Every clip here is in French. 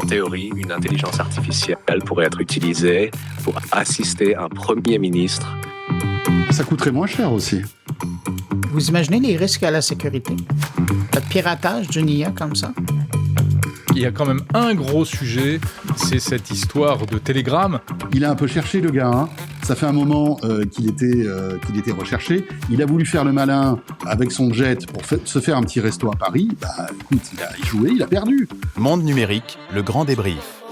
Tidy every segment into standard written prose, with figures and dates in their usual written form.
En théorie, une intelligence artificielle pourrait être utilisée pour assister un Premier ministre. Ça coûterait moins cher aussi. Vous imaginez les risques à la sécurité? Le piratage d'une IA comme ça? Il y a quand même un gros sujet, c'est cette histoire de Telegram. Il a un peu cherché, le gars. Hein. Ça fait un moment qu'il était recherché. Il a voulu faire le malin avec son jet pour se faire un petit resto à Paris. Bah, écoute, il a joué, il a perdu. Monde numérique, le grand débrief.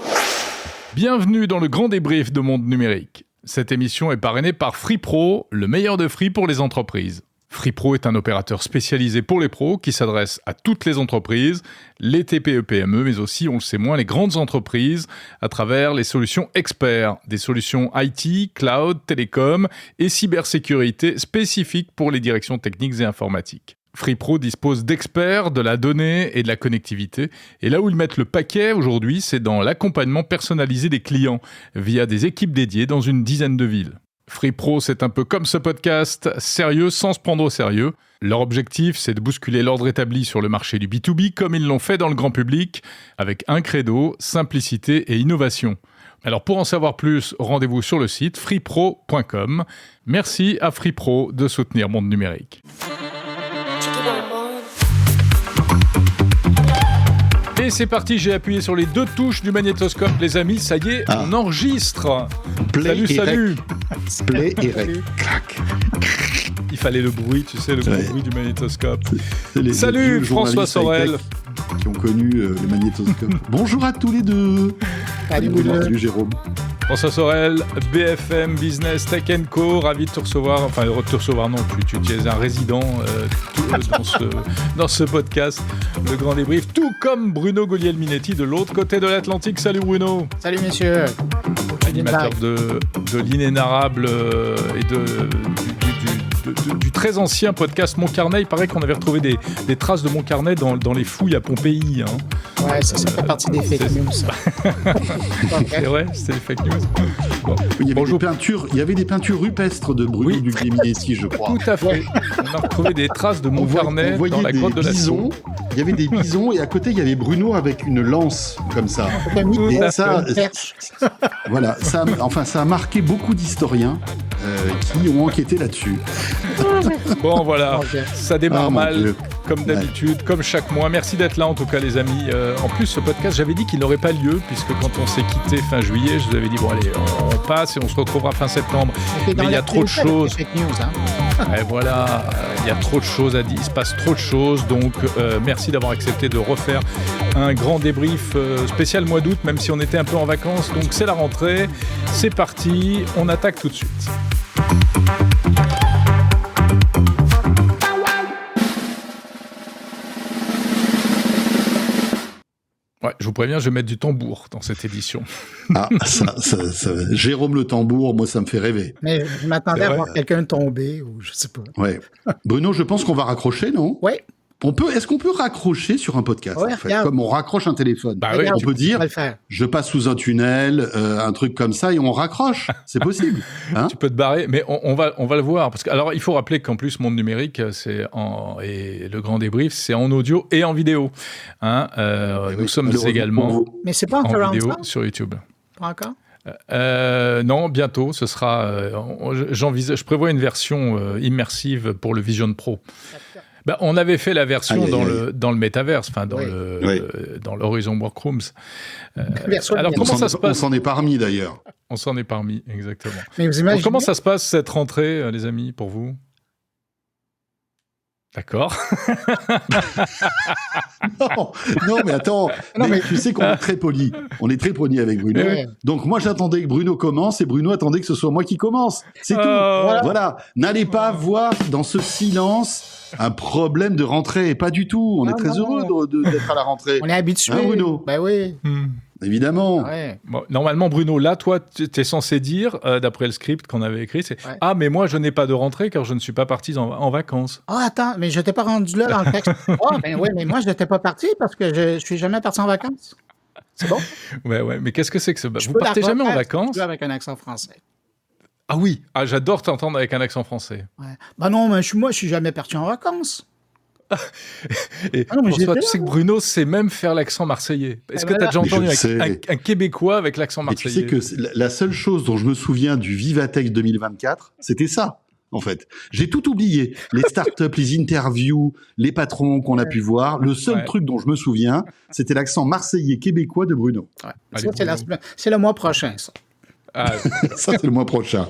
Bienvenue dans le grand débrief de Monde numérique. Cette émission est parrainée par FreePro, le meilleur de Free pour les entreprises. FreePro est un opérateur spécialisé pour les pros qui s'adresse à toutes les entreprises, les TPE-PME, mais aussi, on le sait moins, les grandes entreprises à travers les solutions experts, des solutions IT, cloud, télécom et cybersécurité spécifiques pour les directions techniques et informatiques. FreePro dispose d'experts, de la donnée et de la connectivité. Et là où ils mettent le paquet aujourd'hui, c'est dans l'accompagnement personnalisé des clients via des équipes dédiées dans une dizaine de villes. FreePro, c'est un peu comme ce podcast, sérieux sans se prendre au sérieux. Leur objectif, c'est de bousculer l'ordre établi sur le marché du B2B comme ils l'ont fait dans le grand public, avec un credo, simplicité et innovation. Alors pour en savoir plus, rendez-vous sur le site freepro.com. Merci à FreePro de soutenir Monde Numérique. Et c'est parti, j'ai appuyé sur les deux touches du magnétoscope, les amis, ça y est, on enregistre. Play Salut. Play et rec. Crac. Il fallait le bruit, tu sais, le bruit du magnétoscope. Les Salut François Sorel. Qui ont connu le magnétoscope. Bonjour à tous les deux. Salut Jérôme. François Sorel, BFM Business Tech & Co, ravi de te recevoir, enfin de te recevoir non, tu es un résident dans ce podcast, le grand débrief, tout comme Bruno Guglielminetti de l'autre côté de l'Atlantique. Salut Bruno. Salut messieurs. Animateur de l'inénarrable et du très ancien podcast Mon Carnet. Il paraît qu'on avait retrouvé des traces de Mon Carnet dans les fouilles à Pompéi. Hein. Ouais, ça fait partie des fake news. C'est vrai, c'était des fake news. Bon. Il y avait des peintures rupestres de Bruno Guglielminetti, je crois. Tout à fait. On a retrouvé des traces de Mon Carnet dans la grotte de la Somme. Il y avait des bisons et à côté il y avait Bruno avec une lance comme ça. Et ça, voilà, ça a marqué beaucoup d'historiens qui ont enquêté là-dessus. Bon voilà, ça démarre mal, comme d'habitude, ouais. Comme chaque mois. Merci d'être là en tout cas les amis. En plus ce podcast, j'avais dit qu'il n'aurait pas lieu, puisque quand on s'est quitté fin juillet, je vous avais dit bon allez, on passe et on se retrouvera fin septembre. Mais il y a trop de choses. Et voilà, il y a trop de choses à dire, il se passe trop de choses, donc merci d'avoir accepté de refaire un grand débrief spécial mois d'août, même si on était un peu en vacances, donc c'est la rentrée, c'est parti, on attaque tout de suite. Ouais, je vous préviens, je vais mettre du tambour dans cette édition. Ah, ça, Jérôme le tambour, moi, ça me fait rêver. Mais je m'attendais à voir quelqu'un tomber, ou je sais pas. Ouais. Bruno, je pense qu'on va raccrocher, non ? Oui. Est-ce qu'on peut raccrocher sur un podcast, ouais, en fait, comme on raccroche un téléphone? Bah oui, on peut dire, je passe sous un tunnel, un truc comme ça, et on raccroche. C'est possible. Hein, tu peux te barrer, mais on va le voir. Parce que, alors, il faut rappeler qu'en plus, Monde Numérique, et le grand débrief, c'est en audio et en vidéo. Hein, nous sommes également mais c'est pas en vidéo sur YouTube. Pas encore? Non, bientôt, ce sera. Je prévois une version immersive pour le Vision Pro. Bah, on avait fait la version dans le Metaverse, enfin dans l'Horizon Workrooms. Alors comment ça se passe ? On s'en est parmi d'ailleurs. On s'en est parmi, exactement. Mais vous imaginez... Comment ça se passe cette rentrée, les amis, pour vous ? D'accord. non, mais attends. Mais tu sais qu'on est très poli. On est très poli avec Bruno. Ouais. Donc moi, j'attendais que Bruno commence et Bruno attendait que ce soit moi qui commence. C'est tout. Voilà. N'allez pas voir dans ce silence un problème de rentrée. Pas du tout. On est très heureux d'être à la rentrée. On est habitué. Hein, Bruno ? Bah oui. Évidemment. Ouais. Bon, normalement, Bruno, là, toi, tu es censé dire, d'après le script qu'on avait écrit, c'est « Ah, mais moi, je n'ai pas de rentrée car je ne suis pas parti en vacances. » Ah, attends, mais je n'étais pas rendu là dans le texte. Mais moi, je n'étais pas parti parce que je ne suis jamais parti en vacances. C'est bon? Ouais, mais qu'est-ce que c'est que ça? Vous partez jamais en vacances? Avec un accent français. Ah oui, j'adore t'entendre avec un accent français. Ouais. Bah non, mais moi, je suis jamais parti en vacances. Et François, tu sais que Bruno sait même faire l'accent marseillais. Est-ce que tu as déjà entendu un Québécois avec l'accent marseillais? Tu sais que la seule chose dont je me souviens du Vivatech 2024, c'était ça. En fait, j'ai tout oublié. Les startups, les interviews, les patrons qu'on a pu voir. Le seul truc dont je me souviens, c'était l'accent marseillais québécois de Bruno. Ouais. Allez, c'est le mois prochain, ça. Ah, ça, c'est le mois prochain.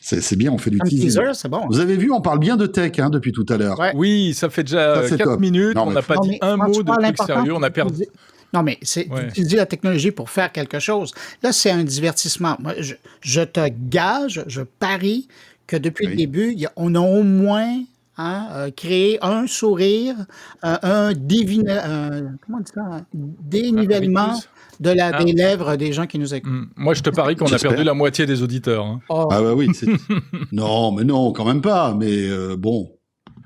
C'est bien, on fait du teaser. C'est bon. Vous avez vu, on parle bien de tech depuis tout à l'heure. Ouais. Oui, ça fait déjà 4 minutes. On n'a pas dit un mot de truc sérieux. On a perdu. Non, mais tu utilises la technologie pour faire quelque chose. Là, c'est un divertissement. Moi, je te gage, je parie que depuis le début, on a au moins créé un sourire, un dénivellement des lèvres des gens qui nous écoutent. Moi, je te parie qu'on a perdu la moitié des auditeurs. Hein. Oh. Ah bah oui. Non, quand même pas. Mais bon.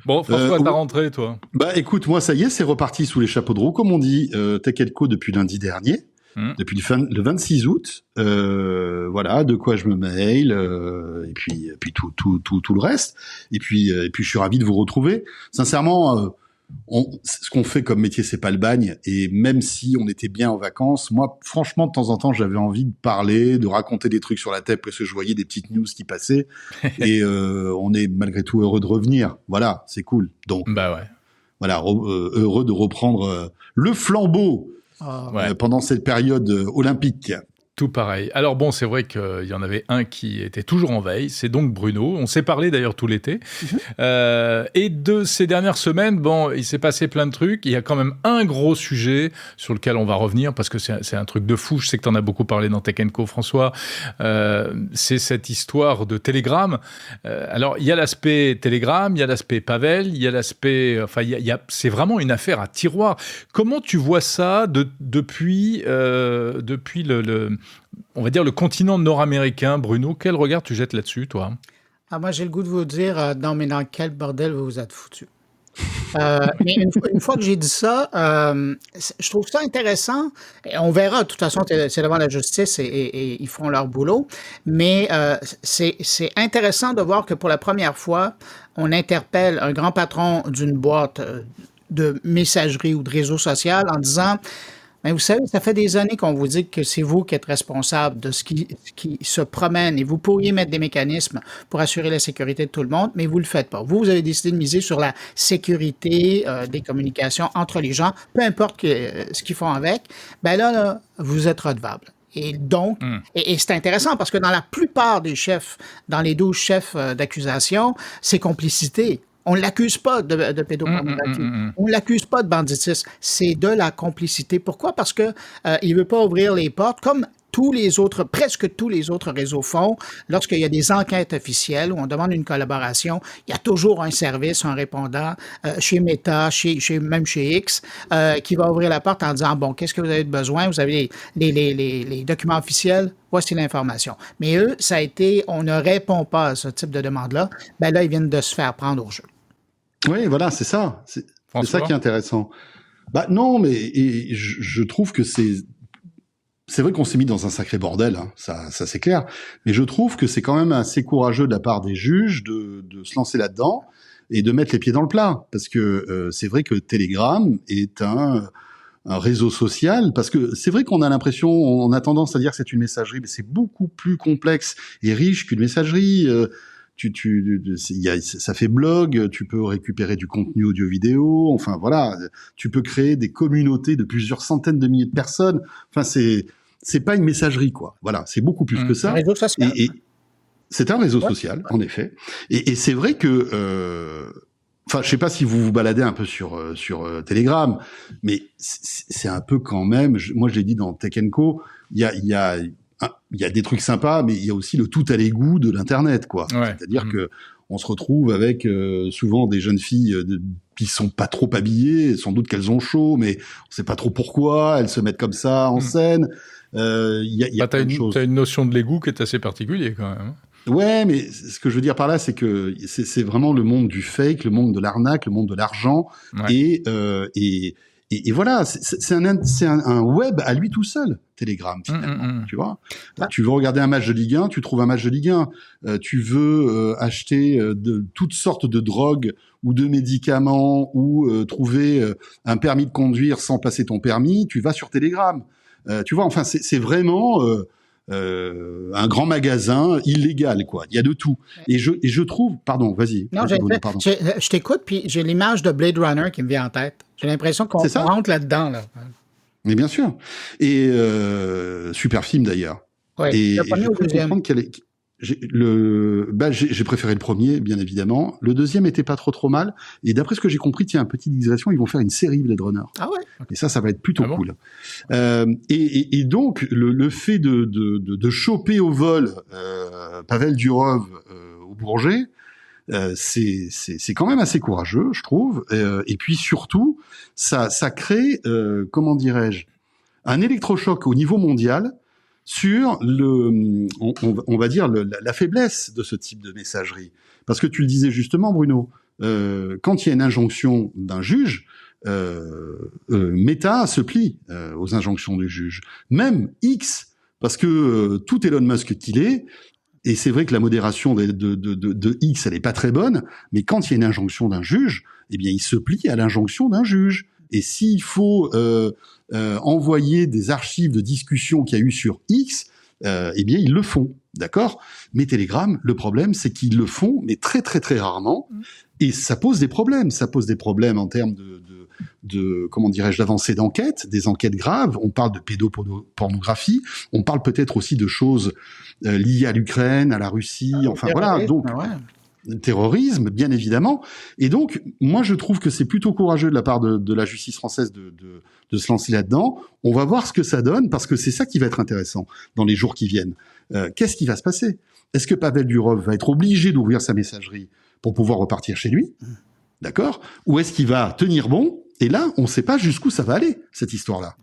Bon, François, t'as rentré, toi. Bah écoute, moi, ça y est, c'est reparti sous les chapeaux de roue, comme on dit, Tech & Co depuis lundi dernier. Depuis le 26 août, voilà, de quoi je me mail, et puis tout le reste. Et puis je suis ravi de vous retrouver. Sincèrement, ce qu'on fait comme métier, c'est pas le bagne. Et même si on était bien en vacances, moi, franchement, de temps en temps, j'avais envie de parler, de raconter des trucs sur la tech, parce que je voyais des petites news qui passaient. Et on est malgré tout heureux de revenir. Voilà, c'est cool. Donc, voilà, heureux de reprendre le flambeau. Pendant cette période olympique. Tout pareil. Alors bon, c'est vrai qu'il y en avait un qui était toujours en veille, c'est donc Bruno. On s'est parlé d'ailleurs tout l'été. Et de ces dernières semaines, bon, il s'est passé plein de trucs. Il y a quand même un gros sujet sur lequel on va revenir, parce que c'est un truc de fou. Je sais que tu en as beaucoup parlé dans Tech & Co, François. C'est cette histoire de Telegram. Alors, il y a l'aspect Telegram, il y a l'aspect Pavel, il y a l'aspect... Enfin, c'est vraiment une affaire à tiroir. Comment tu vois ça depuis on va dire le continent nord-américain, Bruno? Quel regard tu jettes là-dessus, toi? Moi, j'ai le goût de vous dire, non, mais dans quel bordel vous vous êtes foutus? Mais une fois que j'ai dit ça, je trouve ça intéressant. Et on verra, de toute façon, c'est devant la justice et ils font leur boulot. Mais c'est intéressant de voir que pour la première fois, on interpelle un grand patron d'une boîte de messagerie ou de réseau social en disant... Mais vous savez, ça fait des années qu'on vous dit que c'est vous qui êtes responsable de ce qui se promène et vous pourriez mettre des mécanismes pour assurer la sécurité de tout le monde, mais vous ne le faites pas. Vous avez décidé de miser sur la sécurité des communications entre les gens, peu importe ce qu'ils font avec. Ben là, vous êtes redevable. Et donc, et c'est intéressant parce que dans la plupart des chefs, dans les 12 chefs d'accusation, c'est complicité. On ne l'accuse pas de pédopornographie. On ne l'accuse pas de banditisme. C'est de la complicité. Pourquoi? Parce que il veut pas ouvrir les portes, comme presque tous les autres réseaux font. Lorsqu'il y a des enquêtes officielles où on demande une collaboration, il y a toujours un service, un répondant chez Meta, même chez X, qui va ouvrir la porte en disant, bon, qu'est-ce que vous avez besoin? Vous avez les documents officiels, voici l'information. Mais eux, ça a été, on ne répond pas à ce type de demande-là. Ben là, ils viennent de se faire prendre au jeu. Oui, voilà, c'est ça. C'est ça qui est intéressant. Bah non, mais je trouve que c'est vrai qu'on s'est mis dans un sacré bordel, hein, ça c'est clair. Mais je trouve que c'est quand même assez courageux de la part des juges de se lancer là-dedans et de mettre les pieds dans le plat, parce que c'est vrai que Telegram est un réseau social, parce que c'est vrai qu'on a l'impression, on a tendance à dire que c'est une messagerie, mais c'est beaucoup plus complexe et riche qu'une messagerie. Ça fait blog, tu peux récupérer du contenu audio-vidéo, enfin voilà, tu peux créer des communautés de plusieurs centaines de milliers de personnes. Enfin, c'est pas une messagerie, quoi. Voilà, c'est beaucoup plus que ça. Un réseau social. Et c'est un réseau social, en effet. Et c'est vrai que, enfin, je sais pas si vous vous baladez un peu sur Telegram, mais c'est un peu quand même. Moi, je l'ai dit dans Tech & Co. Il y a des trucs sympas, mais il y a aussi le tout à l'égout de l'internet, quoi. Ouais. C'est-à-dire que on se retrouve avec souvent des jeunes filles qui sont pas trop habillées, sans doute qu'elles ont chaud, mais on sait pas trop pourquoi, elles se mettent comme ça en scène. Il y a plein de choses. T'as une notion de l'égout qui est assez particulier quand même. Ouais, mais ce que je veux dire par là, c'est que c'est vraiment le monde du fake, le monde de l'arnaque, le monde de l'argent, et Et voilà, c'est un web à lui tout seul, Telegram, finalement, tu vois. Tu veux regarder un match de Ligue 1, tu trouves un match de Ligue 1. Tu veux acheter de toutes sortes de drogues ou de médicaments ou trouver un permis de conduire sans passer ton permis, tu vas sur Telegram. Tu vois, enfin, c'est vraiment un grand magasin illégal, quoi. Il y a de tout. Et je trouve... Pardon, vas-y. Non, je t'écoute, puis j'ai l'image de Blade Runner qui me vient en tête. J'ai l'impression qu'on rentre là-dedans, là. Mais bien sûr. Et super film, d'ailleurs. Ouais, et je peux comprendre j'ai préféré le premier, bien évidemment. Le deuxième était pas trop mal. Et d'après ce que j'ai compris, tiens, petite digression, ils vont faire une série Blade Runner. Ah ouais. Et ça va être plutôt cool. Et donc, le fait de choper au vol Pavel Durov au Bourget, c'est quand même assez courageux, je trouve. Et puis surtout, ça crée, comment dirais-je, un électrochoc au niveau mondial sur on va dire la faiblesse de ce type de messagerie. Parce que tu le disais justement, Bruno, quand il y a une injonction d'un juge, Meta se plie aux injonctions du juge. Même X, parce que tout Elon Musk qu'il est, et c'est vrai que la modération de X, elle est pas très bonne, mais quand il y a une injonction d'un juge, eh bien, il se plie à l'injonction d'un juge. Et s'il faut envoyer des archives de discussion qu'il y a eu sur X, eh bien, ils le font, d'accord ? Mais Telegram, le problème, c'est qu'ils le font, mais très, très, très rarement. Et ça pose des problèmes. Ça pose des problèmes en termes de comment dirais-je, d'avancée d'enquête, des enquêtes graves. On parle de pédopornographie. On parle peut-être aussi de choses liées à l'Ukraine, à la Russie. Enfin, voilà. Donc, terrorisme, bien évidemment. Et donc, moi, je trouve que c'est plutôt courageux de la part de la justice française de se lancer là-dedans. On va voir ce que ça donne, parce que c'est ça qui va être intéressant dans les jours qui viennent. Qu'est-ce qui va se passer ? Est-ce que Pavel Durov va être obligé d'ouvrir sa messagerie pour pouvoir repartir chez lui ? D'accord ? Ou est-ce qu'il va tenir bon ? Et là, on ne sait pas jusqu'où ça va aller, cette histoire-là.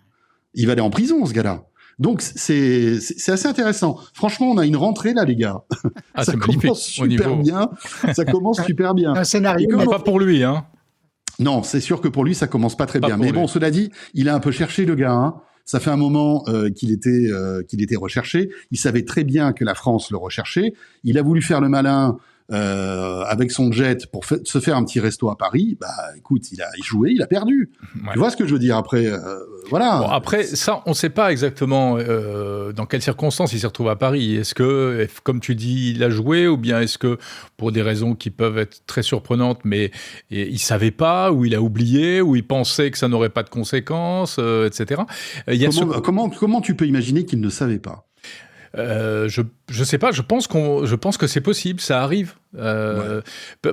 Il va aller en prison, ce gars-là. Donc, c'est assez intéressant. Franchement, on a une rentrée, là, les gars. Ah, ça commence super bien. Ça commence super bien. Un scénario. Mais pas pour lui, hein. Non, c'est sûr que pour lui, ça commence pas très bien. Mais bon, cela dit, il a un peu cherché, le gars, hein. Ça fait un moment qu'il était recherché. Il savait très bien que la France le recherchait. Il a voulu faire le malin avec son jet pour se faire un petit resto à Paris. Bah, écoute, il a joué, il a perdu. Ouais. Tu vois ce que je veux dire après voilà. Bon, après, ça, on ne sait pas exactement dans quelles circonstances il s'est retrouvé à Paris. Est-ce que, comme tu dis, il a joué, ou bien est-ce que, pour des raisons qui peuvent être très surprenantes, mais il ne savait pas, ou il a oublié, ou il pensait que ça n'aurait pas de conséquences, etc. Comment tu peux imaginer qu'il ne savait pas ? Je sais pas, je pense que c'est possible, ça arrive.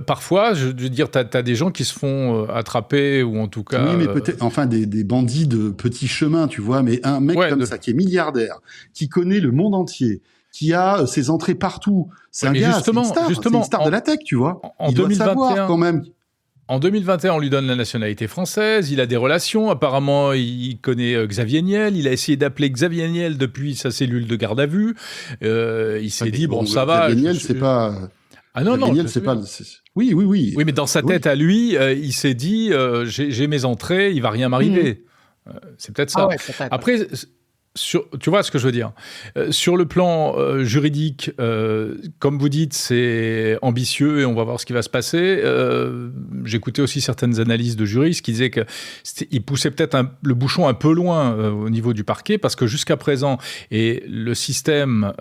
Parfois, je veux dire, t'as des gens qui se font attraper, ou en tout cas... Oui, mais peut-être, enfin, des bandits de petits chemins, tu vois, mais un mec comme ça, qui est milliardaire, qui connaît le monde entier, qui a ses entrées partout, c'est un gars, c'est une star de la tech, tu vois. Il doit savoir, quand même... En 2021, on lui donne la nationalité française, il a des relations, apparemment il connaît Xavier Niel, il a essayé d'appeler Xavier Niel depuis sa cellule de garde à vue, il s'est dit, bon, ça va... Xavier Niel, c'est pas... Ah non, Niel, c'est pas... Oui. Oui, mais dans sa tête à lui, il s'est dit, j'ai mes entrées, il va rien m'arriver. C'est peut-être ça. Ah ouais, peut-être. Après... tu vois ce que je veux dire. Sur le plan juridique, comme vous dites, c'est ambitieux et on va voir ce qui va se passer. J'écoutais aussi certaines analyses de juristes qui disaient qu'il poussait peut-être le bouchon un peu loin au niveau du parquet, parce que jusqu'à présent, et le système,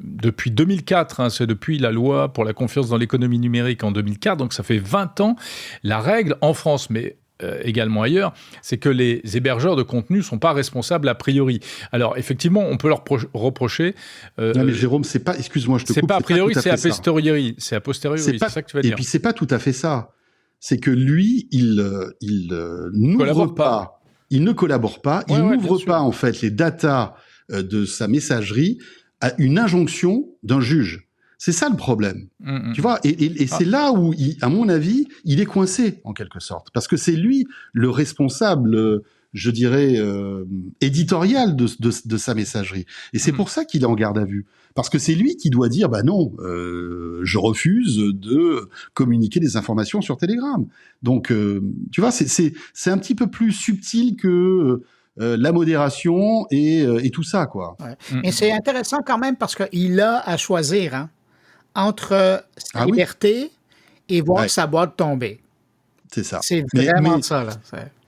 depuis 2004, c'est depuis la loi pour la confiance dans l'économie numérique en 2004, donc ça fait 20 ans, la règle en France, mais également ailleurs, c'est que les hébergeurs de contenu ne sont pas responsables a priori. Alors, effectivement, on peut leur reprocher... non, mais Jérôme, c'est pas... Excuse-moi, je te coupe. C'est pas a priori, c'est a posteriori. C'est a posteriori, c'est ça que tu vas dire. Et puis, c'est pas tout à fait ça. C'est que lui, il n'ouvre pas. Il ne collabore pas. Il n'ouvre pas, en fait, les datas de sa messagerie à une injonction d'un juge. C'est ça le problème. Tu vois, et c'est là où, à mon avis, il est coincé, en quelque sorte. Parce que c'est lui le responsable je dirais, éditorial de sa messagerie. Et c'est pour ça qu'il est en garde à vue. Parce que c'est lui qui doit dire, bah non, je refuse de communiquer des informations sur Telegram. Donc, tu vois, c'est un petit peu plus subtil que la modération et tout ça, quoi. Ouais. Mais c'est intéressant quand même parce qu'il a à choisir entre sa liberté et voir sa boîte tomber. C'est ça. C'est vraiment ça, là.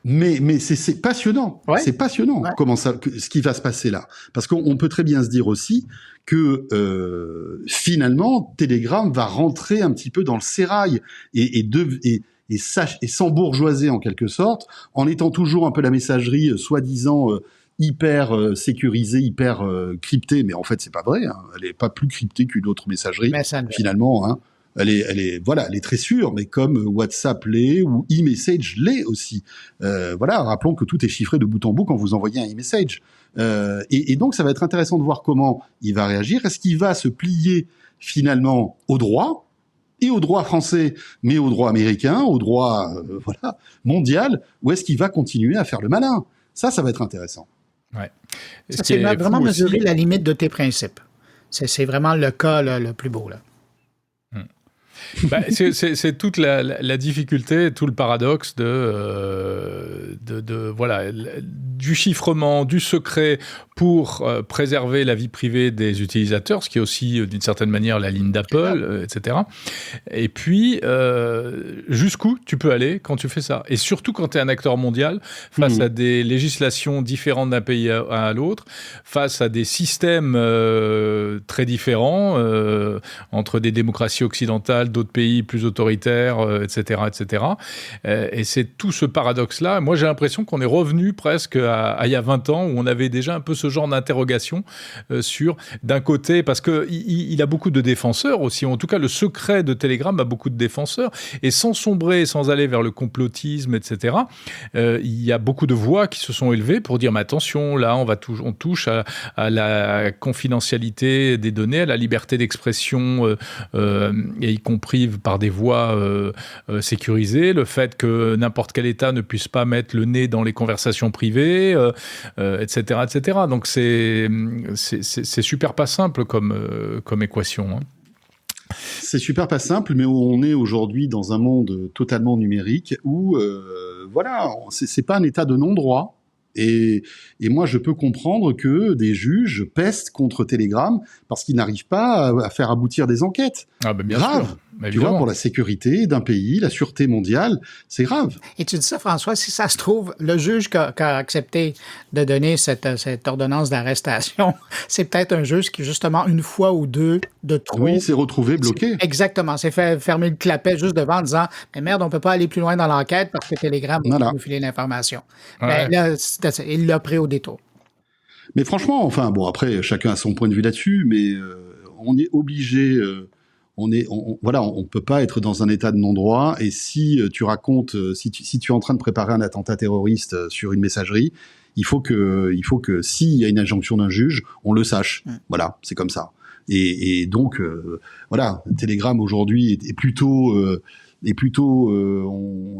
Mais c'est passionnant. Ouais. C'est passionnant ce qui va se passer là. Parce qu'on peut très bien se dire aussi que finalement, Telegram va rentrer un petit peu dans le sérail et s'embourgeoiser en quelque sorte, en étant toujours un peu la messagerie soi-disant hyper sécurisée, hyper cryptée, mais en fait c'est pas vrai. Elle est pas plus cryptée qu'une autre messagerie finalement. Elle est très sûre, mais comme WhatsApp l'est ou e-message l'est aussi. Rappelons que tout est chiffré de bout en bout quand vous envoyez un e-message. Et donc, ça va être intéressant de voir comment il va réagir. Est-ce qu'il va se plier finalement au droit, et au droit français, mais au droit américain, au droit mondial, ou est-ce qu'il va continuer à faire le malin? Ça va être intéressant. Ouais. C'est vraiment mesurer la limite de tes principes. C'est vraiment le cas le plus beau, là. C'est toute la difficulté, tout le paradoxe du chiffrement, du secret pour préserver la vie privée des utilisateurs, ce qui est aussi d'une certaine manière la ligne d'Apple, etc. Et puis, jusqu'où tu peux aller quand tu fais ça? Et surtout quand tu es un acteur mondial, face à des législations différentes d'un pays à l'autre, face à des systèmes très différents entre des démocraties occidentales, d'autres pays plus autoritaires, etc., etc. Et c'est tout ce paradoxe-là. Moi, j'ai l'impression qu'on est revenu presque à il y a 20 ans, où on avait déjà un peu ce genre d'interrogation sur, d'un côté, parce qu'il a beaucoup de défenseurs aussi, en tout cas, le secret de Telegram a beaucoup de défenseurs, et sans sombrer, sans aller vers le complotisme, etc., il y a beaucoup de voix qui se sont élevées pour dire, mais attention, là, on touche à la confidentialité des données, à la liberté d'expression, et y compris par des voies sécurisées, le fait que n'importe quel État ne puisse pas mettre le nez dans les conversations privées, etc., etc. Donc c'est super pas simple comme équation. C'est super pas simple, mais on est aujourd'hui dans un monde totalement numérique où c'est pas un état de non-droit. Et moi, je peux comprendre que des juges pestent contre Telegram parce qu'ils n'arrivent pas à faire aboutir des enquêtes. Ah ben bien grave. Sûr. Tu vois, pour la sécurité d'un pays, la sûreté mondiale, c'est grave. Et tu dis ça, François, si ça se trouve, le juge qui a accepté de donner cette ordonnance d'arrestation, c'est peut-être un juge qui, justement, une fois ou deux de trop... Oui, s'est retrouvé bloqué. Exactement. C'est fait fermer le clapet juste devant en disant « Mais merde, on peut pas aller plus loin dans l'enquête parce que Telegram va nous filer l'information. Ouais. » Là, il l'a pris au détour. Mais franchement, après, chacun a son point de vue là-dessus, mais on est obligé... on peut pas être dans un état de non-droit, et si tu racontes, si tu es en train de préparer un attentat terroriste sur une messagerie, il faut que s'il y a une injonction d'un juge, on le sache. Voilà, c'est comme ça. Et donc, Telegram aujourd'hui est plutôt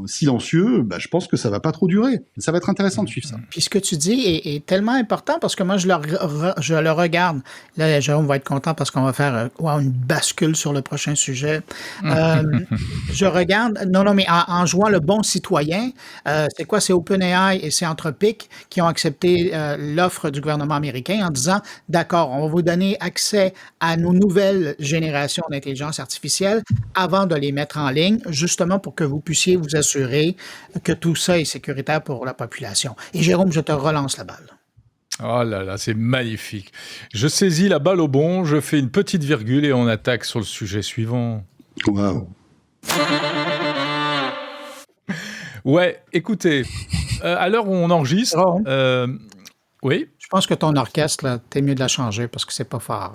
silencieux. Je pense que ça va pas trop durer. Ça va être intéressant de suivre ça. Puis ce que tu dis est tellement important parce que moi, je le regarde. Là, Jérôme va être content parce qu'on va faire une bascule sur le prochain sujet. Je regarde... Non, mais en jouant le bon citoyen, c'est quoi? C'est OpenAI et c'est Anthropic qui ont accepté l'offre du gouvernement américain en disant, d'accord, on va vous donner accès à nos nouvelles générations d'intelligence artificielle avant de les mettre en ligne, justement pour que vous puissiez vous assurer que tout ça est sécuritaire pour la population. Et Jérôme, je te relance la balle. Oh là là, c'est magnifique. Je saisis la balle au bon, je fais une petite virgule et on attaque sur le sujet suivant. Waouh. Ouais, écoutez, à l'heure où on enregistre... oui? Je pense que ton orchestre, là, t'es mieux de la changer parce que c'est pas fort.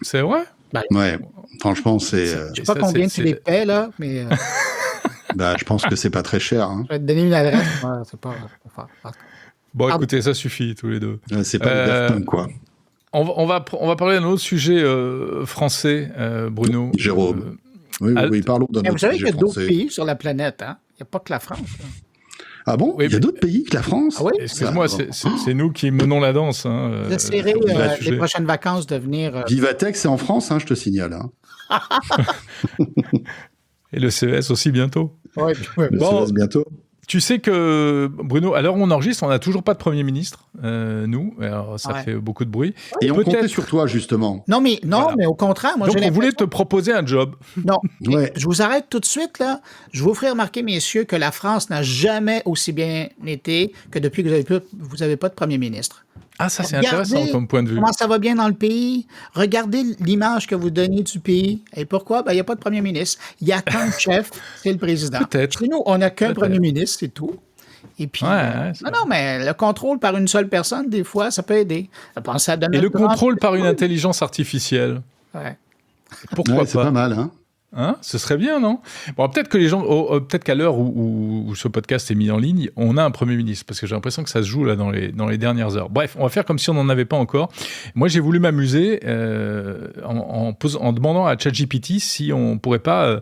C'est vrai? Ouais, franchement, c'est... Je sais pas combien tu les paies, là, mais... je pense que c'est pas très cher. Je vais te donner une adresse. C'est pas fort. Bon, écoutez, ça suffit, tous les deux. C'est pas Daft Punk, quoi. On va parler d'un autre sujet français, Bruno. Jérôme. Oui, parlons d'un autre sujet français. Vous savez qu'il y a d'autres pays sur la planète, hein? Il n'y a pas que la France. Ah bon? Oui, il y a d'autres pays que la France? Ah oui? Excuse-moi, c'est nous qui menons la danse. Vous essayerez les prochaines vacances de venir... Vivatech, c'est en France, je te signale. Et le CES aussi bientôt. Ouais, le CES bientôt. Tu sais que, Bruno, à l'heure où on enregistre, on n'a toujours pas de Premier ministre, nous. Alors, ça fait beaucoup de bruit. Et on comptait sur toi, justement. Non, mais au contraire, moi, donc, on voulait te proposer un job. Non, je vous arrête tout de suite, là. Je vous ferai remarquer, messieurs, que la France n'a jamais aussi bien été que depuis que vous n'avez pas de Premier ministre. Ah, ça, c'est intéressant comme point de vue. Comment ça va bien dans le pays? Regardez l'image que vous donnez du pays. Et pourquoi? Il n'y a pas de premier ministre. Il n'y a qu'un chef, c'est le président. Peut-être. Chez nous, on n'a qu'un premier ministre, c'est tout. Et puis, non, mais le contrôle par une seule personne, des fois, ça peut aider. Et le contrôle par une intelligence artificielle. Ouais. Pourquoi pas? C'est pas mal, Ce serait bien, non? Bon, peut-être que les gens, peut-être qu'à l'heure où ce podcast est mis en ligne, on a un Premier ministre, parce que j'ai l'impression que ça se joue là dans les dernières heures. Bref, on va faire comme si on n'en avait pas encore. Moi, j'ai voulu m'amuser en demandant à ChatGPT si on pourrait pas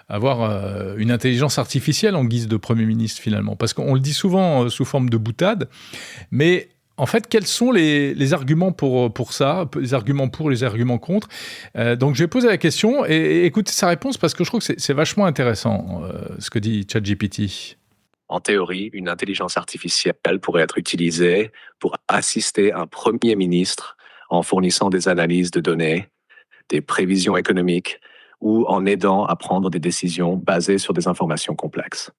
avoir une intelligence artificielle en guise de Premier ministre, finalement. Parce qu'on le dit souvent sous forme de boutade, mais... En fait, quels sont les arguments pour ça, les arguments pour, les arguments contre? Donc, je vais poser la question et écoutez sa réponse parce que je trouve que c'est vachement intéressant ce que dit ChatGPT. En théorie, une intelligence artificielle pourrait être utilisée pour assister un Premier ministre en fournissant des analyses de données, des prévisions économiques ou en aidant à prendre des décisions basées sur des informations complexes.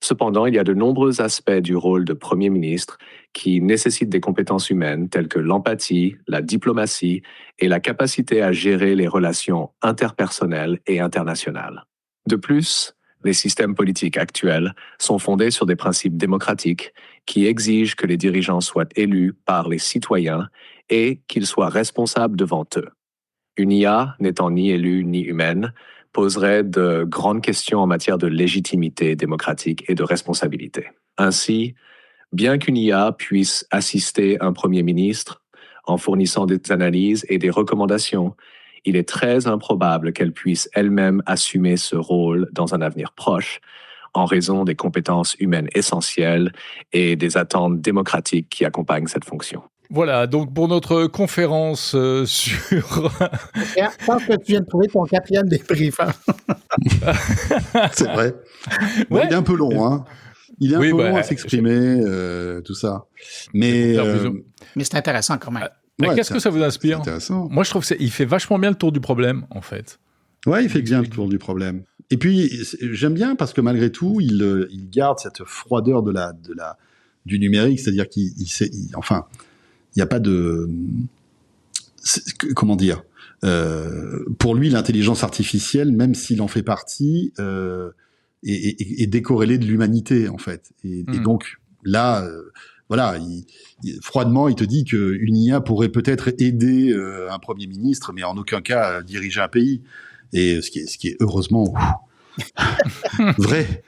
Cependant, il y a de nombreux aspects du rôle de Premier ministre qui nécessitent des compétences humaines telles que l'empathie, la diplomatie et la capacité à gérer les relations interpersonnelles et internationales. De plus, les systèmes politiques actuels sont fondés sur des principes démocratiques qui exigent que les dirigeants soient élus par les citoyens et qu'ils soient responsables devant eux. Une IA n'étant ni élue ni humaine poserait de grandes questions en matière de légitimité démocratique et de responsabilité. Ainsi, bien qu'une IA puisse assister un Premier ministre en fournissant des analyses et des recommandations, il est très improbable qu'elle puisse elle-même assumer ce rôle dans un avenir proche, en raison des compétences humaines essentielles et des attentes démocratiques qui accompagnent cette fonction. Voilà, donc pour notre conférence sur... Je pense que tu viens de trouver ton 4e débrief. C'est vrai. Bon, il est un peu long, Il est un peu long à s'exprimer, tout ça. Mais c'est intéressant quand même. Qu'est-ce que ça vous inspire? Moi, je trouve qu'il fait vachement bien le tour du problème, en fait. Ouais, il fait bien le tour du problème. Et puis, j'aime bien parce que malgré tout, il garde cette froideur du numérique, c'est-à-dire enfin, il n'y a pas de... Comment dire pour lui, l'intelligence artificielle, même s'il en fait partie, est décorrélée de l'humanité, en fait. Et donc, là, voilà, froidement, il te dit qu'une IA pourrait peut-être aider un Premier ministre, mais en aucun cas diriger un pays. Et ce qui est heureusement vrai.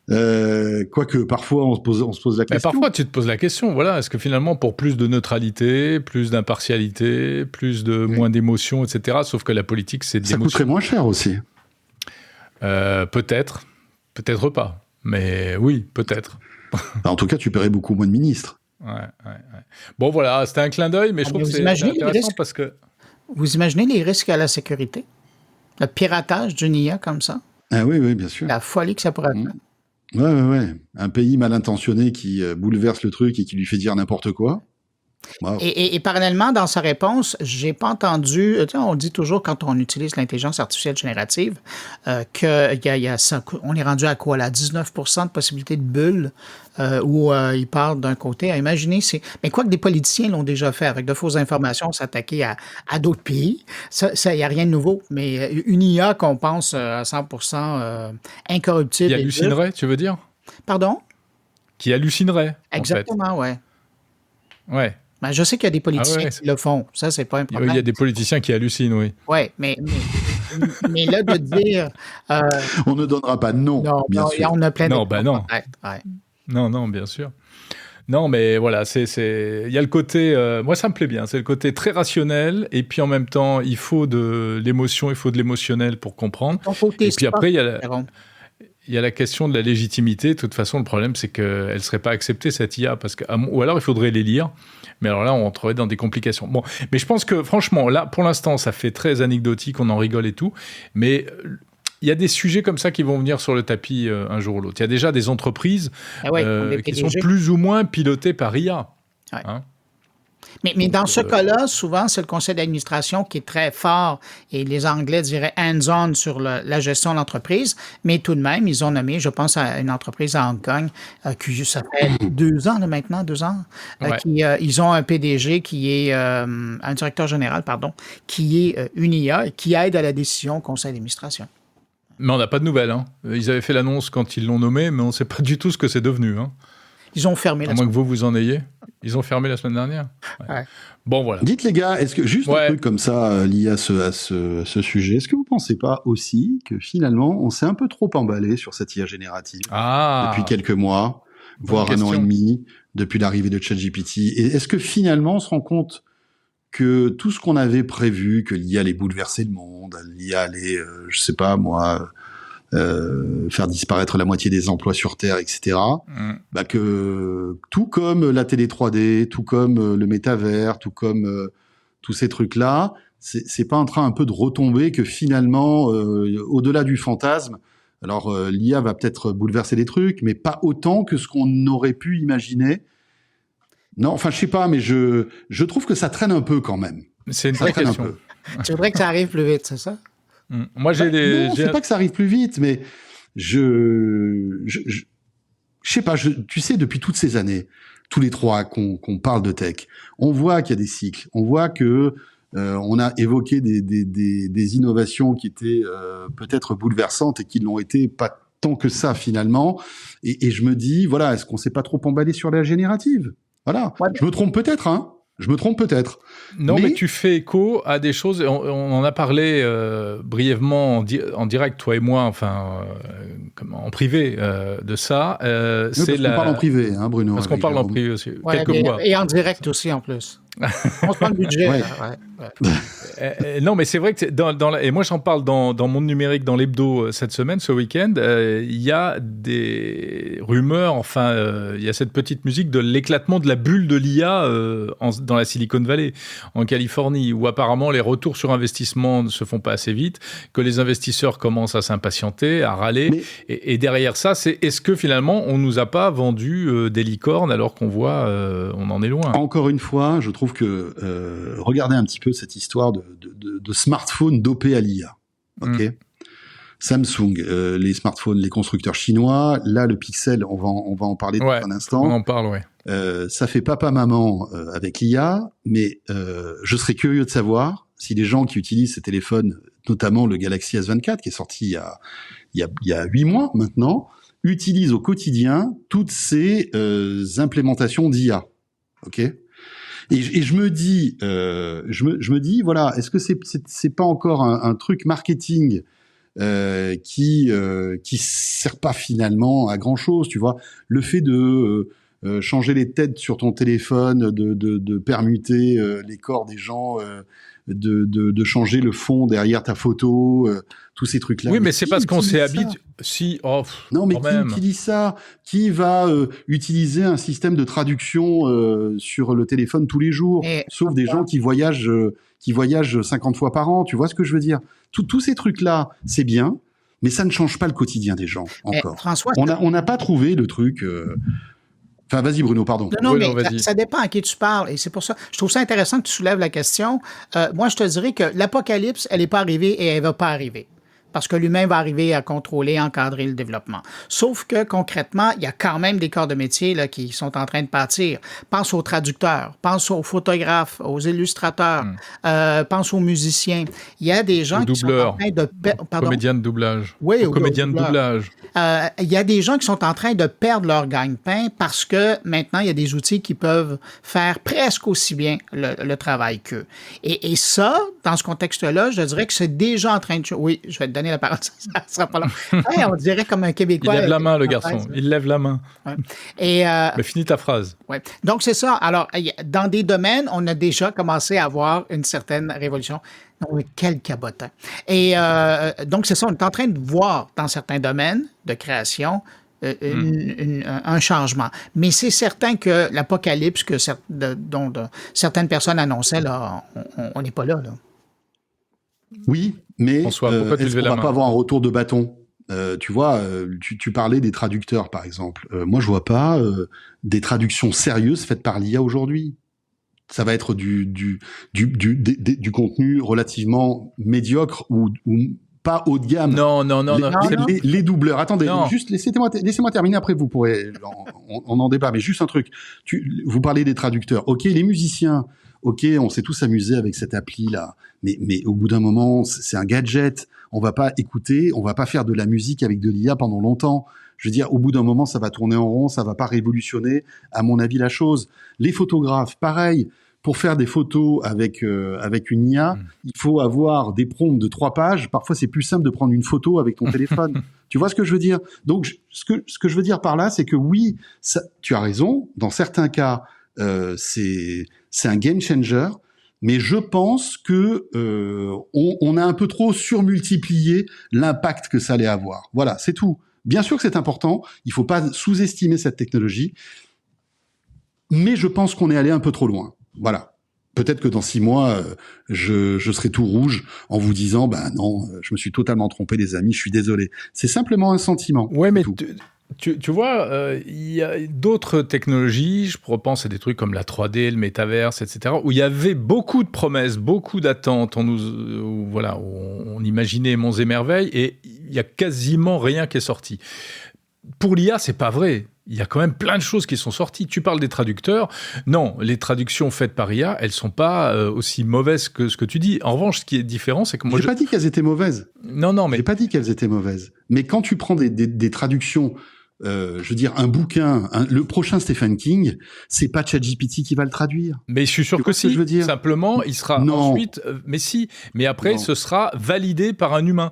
Quoique parfois on se pose la question. Mais parfois tu te poses la question, voilà, est-ce que finalement pour plus de neutralité, plus d'impartialité, moins d'émotions, etc. Sauf que la politique c'est de l'émotion. Ça coûterait moins cher aussi. Peut-être pas, mais oui, peut-être. En tout cas, tu paierais beaucoup moins de ministres. Ouais. Bon voilà, c'était un clin d'œil, mais je trouve que c'est intéressant parce que... Vous imaginez les risques à la sécurité? Le piratage d'une IA comme ça? Ah oui, bien sûr. La folie que ça pourrait faire. Ouais. Un pays mal intentionné qui bouleverse le truc et qui lui fait dire n'importe quoi. Wow. Et parallèlement, dans sa réponse, j'ai pas entendu... On dit toujours quand on utilise l'intelligence artificielle générative qu'il y a ça. On est rendu à quoi, là? 19% de possibilité de bulle où il parle d'un côté. À imaginer, mais quoi que des politiciens l'ont déjà fait avec de fausses informations, s'attaquer à d'autres pays. Ça, il n'y a rien de nouveau. Mais une IA qu'on pense à 100% incorruptible... Qui hallucinerait, tu veux dire? Pardon? Qui hallucinerait, exactement, ouais. Ben, je sais qu'il y a des politiciens qui le font. Ça, c'est pas un problème. Il y a des politiciens qui hallucinent, oui. Oui, mais là, de dire... on ne donnera pas de nom, bien sûr. On a plein de... Non, non. Non, bien sûr. Non, mais voilà, il y a le côté... moi, ça me plaît bien. C'est le côté très rationnel, et puis en même temps, il faut de l'émotion, il faut de l'émotionnel pour comprendre. Et puis après, il y a Il y a la question de la légitimité. De toute façon, le problème, c'est qu'elle ne serait pas acceptée, cette IA. Ou alors, il faudrait les lire. Mais alors là, on rentrerait dans des complications. Bon, mais je pense que, franchement, là, pour l'instant, ça fait très anecdotique, on en rigole et tout. Mais il y a des sujets comme ça qui vont venir sur le tapis un jour ou l'autre. Il y a déjà des entreprises qui sont plus ou moins pilotées par IA. Ouais. Hein? Mais dans ce cas-là, souvent, c'est le conseil d'administration qui est très fort, et les Anglais diraient hands-on sur la gestion de l'entreprise, mais tout de même, ils ont nommé, je pense, à une entreprise à Hong Kong, qui ça fait 2 ans là, maintenant, 2 ans, ils ont un PDG qui est, un directeur général, pardon, qui est une IA et qui aide à la décision au conseil d'administration. Mais on n'a pas de nouvelles. Hein. Ils avaient fait l'annonce quand ils l'ont nommé, mais on ne sait pas du tout ce que c'est devenu. Hein. Ils ont fermé à moins que vous en ayez. Ils ont fermé la semaine dernière. Ouais. Bon, voilà. Dites les gars, est-ce que juste un truc comme ça lié à ce sujet, est-ce que vous pensez pas aussi que finalement on s'est un peu trop emballé sur cette IA générative depuis quelques mois, voire un an et demi, depuis l'arrivée de ChatGPT, et est-ce que finalement on se rend compte que tout ce qu'on avait prévu, que l'IA allait bouleverser le monde, l'IA allait, je sais pas moi, faire disparaître la moitié des emplois sur Terre, etc. Bah que tout comme la télé 3D, tout comme le métavers, tout comme tous ces trucs-là, c'est pas en train un peu de retomber que finalement, au-delà du fantasme, alors l'IA va peut-être bouleverser des trucs, mais pas autant que ce qu'on aurait pu imaginer. Non, enfin je sais pas, mais je trouve que ça traîne un peu quand même. C'est une vraie question. Tu voudrais que ça arrive plus vite, c'est ça? Moi, non, c'est pas que ça arrive plus vite, mais je sais pas. Tu sais, depuis toutes ces années, tous les trois qu'on parle de tech, on voit qu'il y a des cycles. On voit que on a évoqué des innovations qui étaient peut-être bouleversantes et qui l'ont été pas tant que ça finalement. Et je me dis, voilà, est-ce qu'on s'est pas trop emballé sur la générative? Voilà. Ouais. Je me trompe peut-être, hein. Je me trompe peut-être. Non, mais tu fais écho à des choses. On en a parlé brièvement en direct, toi et moi, enfin, en privé de ça. C'est qu'on parle en privé, hein, Bruno. Parce qu'on parle en privé aussi. Ouais, quelques mois. Et en direct aussi, en plus. On se prend le budget. Ouais. Non, mais c'est vrai que et moi j'en parle dans Monde Numérique, dans l'hebdo cette semaine, ce week-end, il y a des rumeurs, il y a cette petite musique de l'éclatement de la bulle de l'IA dans la Silicon Valley, en Californie, où apparemment les retours sur investissement ne se font pas assez vite, que les investisseurs commencent à s'impatienter, à râler, et derrière ça, est-ce que finalement on nous a pas vendu des licornes alors qu'on voit, on en est loin. Encore une fois, je trouve que regardez un petit peu cette histoire de smartphones dopés à l'IA. Ok. Samsung, les smartphones, les constructeurs chinois. Là, le Pixel, on va en parler dans un instant. On en parle, ouais. Ça fait papa-maman avec l'IA, mais je serais curieux de savoir si les gens qui utilisent ces téléphones, notamment le Galaxy S24, qui est sorti il y a 8 mois maintenant, utilisent au quotidien toutes ces implémentations d'IA. Ok. Et je me dis, voilà, est-ce que c'est pas encore un truc marketing qui sert pas finalement à grand chose, tu vois, le fait de changer les têtes sur ton téléphone, de permuter les corps des gens, de changer le fond derrière ta photo, tous ces trucs-là. Oui, mais c'est parce qu'on s'est habitué. Non, mais qui utilise ça? Qui va utiliser un système de traduction sur le téléphone tous les jours? Sauf des gens qui voyagent 50 fois par an. Tu vois ce que je veux dire? Tous ces trucs-là, c'est bien, mais ça ne change pas le quotidien des gens encore. François, on n'a pas trouvé le truc. Enfin, vas-y Bruno, pardon. Non, mais ça dépend à qui tu parles. Et c'est pour ça, je trouve ça intéressant que tu soulèves la question. Moi, je te dirais que l'apocalypse, elle n'est pas arrivée et elle ne va pas arriver. Parce que l'humain va arriver à contrôler, encadrer le développement. Sauf que, concrètement, il y a quand même des corps de métier là, qui sont en train de pâtir. Pense aux traducteurs, pense aux photographes, aux illustrateurs, pense aux musiciens. Il y a des gens qui sont en train de... Comédiens de doublage. Oui, comédiens de doublage. Il y a des gens qui sont en train de perdre leur gagne-pain parce que maintenant, il y a des outils qui peuvent faire presque aussi bien le travail qu'eux. Et ça, dans ce contexte-là, je dirais que c'est déjà en train de... Oui, je vais te donner donner la parole. Ça sera pas long. Hey, on dirait comme un Québécois. Il lève la main, le garçon. Il lève la main. Ouais. Et, mais finis ta phrase. Ouais. Donc, c'est ça. Alors, dans des domaines, on a déjà commencé à avoir une certaine révolution. Donc, quel cabotin. Et donc, c'est ça. On est en train de voir dans certains domaines de création un changement. Mais c'est certain que l'apocalypse dont certaines personnes annonçaient, là, on n'est pas là. Oui, mais François, pourquoi tu est-ce qu'on levais la va main? pas avoir un retour de bâton? Tu vois, tu parlais des traducteurs, par exemple. Moi, je vois pas des traductions sérieuses faites par l'IA aujourd'hui. Ça va être du contenu relativement médiocre ou pas haut de gamme. Non. Les doubleurs. Attendez, Non. juste laissez-moi terminer. Après, vous pourrez, on en débat. Mais juste un truc. Vous parlez des traducteurs. Ok, les musiciens. Ok, on s'est tous amusés avec cette appli là. Mais au bout d'un moment, c'est un gadget. On va pas écouter, on va pas faire de la musique avec de l'IA pendant longtemps. Je veux dire, au bout d'un moment, ça va tourner en rond, ça va pas révolutionner, à mon avis, la chose. Les photographes, pareil. Pour faire des photos avec une IA, il faut avoir des prompts de 3 pages. Parfois, c'est plus simple de prendre une photo avec ton téléphone. Tu vois ce que je veux dire? Donc, ce que je veux dire par là, c'est que oui, tu as raison. Dans certains cas, c'est un game changer. Mais je pense que on a un peu trop surmultiplié l'impact que ça allait avoir. Voilà, c'est tout. Bien sûr que c'est important. Il faut pas sous-estimer cette technologie. Mais je pense qu'on est allé un peu trop loin. Voilà. Peut-être que dans 6 mois, je serai tout rouge en vous disant, non, je me suis totalement trompé, les amis, je suis désolé. C'est simplement un sentiment. Ouais, mais tu vois, il y a d'autres technologies, je repense à des trucs comme la 3D, le métaverse, etc., où il y avait beaucoup de promesses, beaucoup d'attentes, où on imaginait monts et merveilles, et il y a quasiment rien qui est sorti. Pour l'IA, c'est pas vrai. Il y a quand même plein de choses qui sont sorties. Tu parles des traducteurs. Non, les traductions faites par IA, elles sont pas aussi mauvaises que ce que tu dis. En revanche, ce qui est différent, c'est que moi... J'ai pas dit qu'elles étaient mauvaises. Non, mais... J'ai pas dit qu'elles étaient mauvaises. Mais quand tu prends des traductions... je veux dire, un bouquin, le prochain Stephen King, c'est pas ChatGPT qui va le traduire. Mais je suis sûr que si. Je veux dire. Simplement, il sera ensuite. Mais après, ce sera validé par un humain.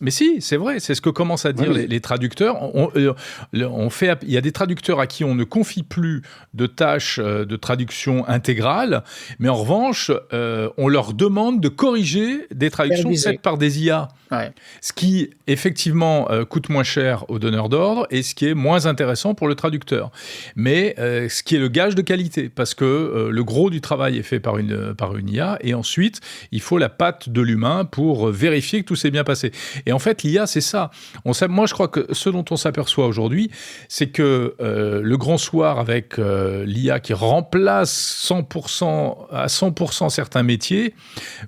Mais si, c'est vrai. C'est ce que commencent à dire les traducteurs. Il y a des traducteurs à qui on ne confie plus de tâches de traduction intégrale, mais en revanche, on leur demande de corriger des traductions faites par des IA. Ouais. Ce qui, effectivement, coûte moins cher au donneur d'ordre et ce qui est moins intéressant pour le traducteur. Mais ce qui est le gage de qualité, parce que le gros du travail est fait par une IA, et ensuite, il faut la patte de l'humain pour vérifier que tout s'est bien passé. Et en fait, l'IA, c'est ça. Moi, je crois que ce dont on s'aperçoit aujourd'hui, c'est que le grand soir avec l'IA qui remplace à 100% certains métiers,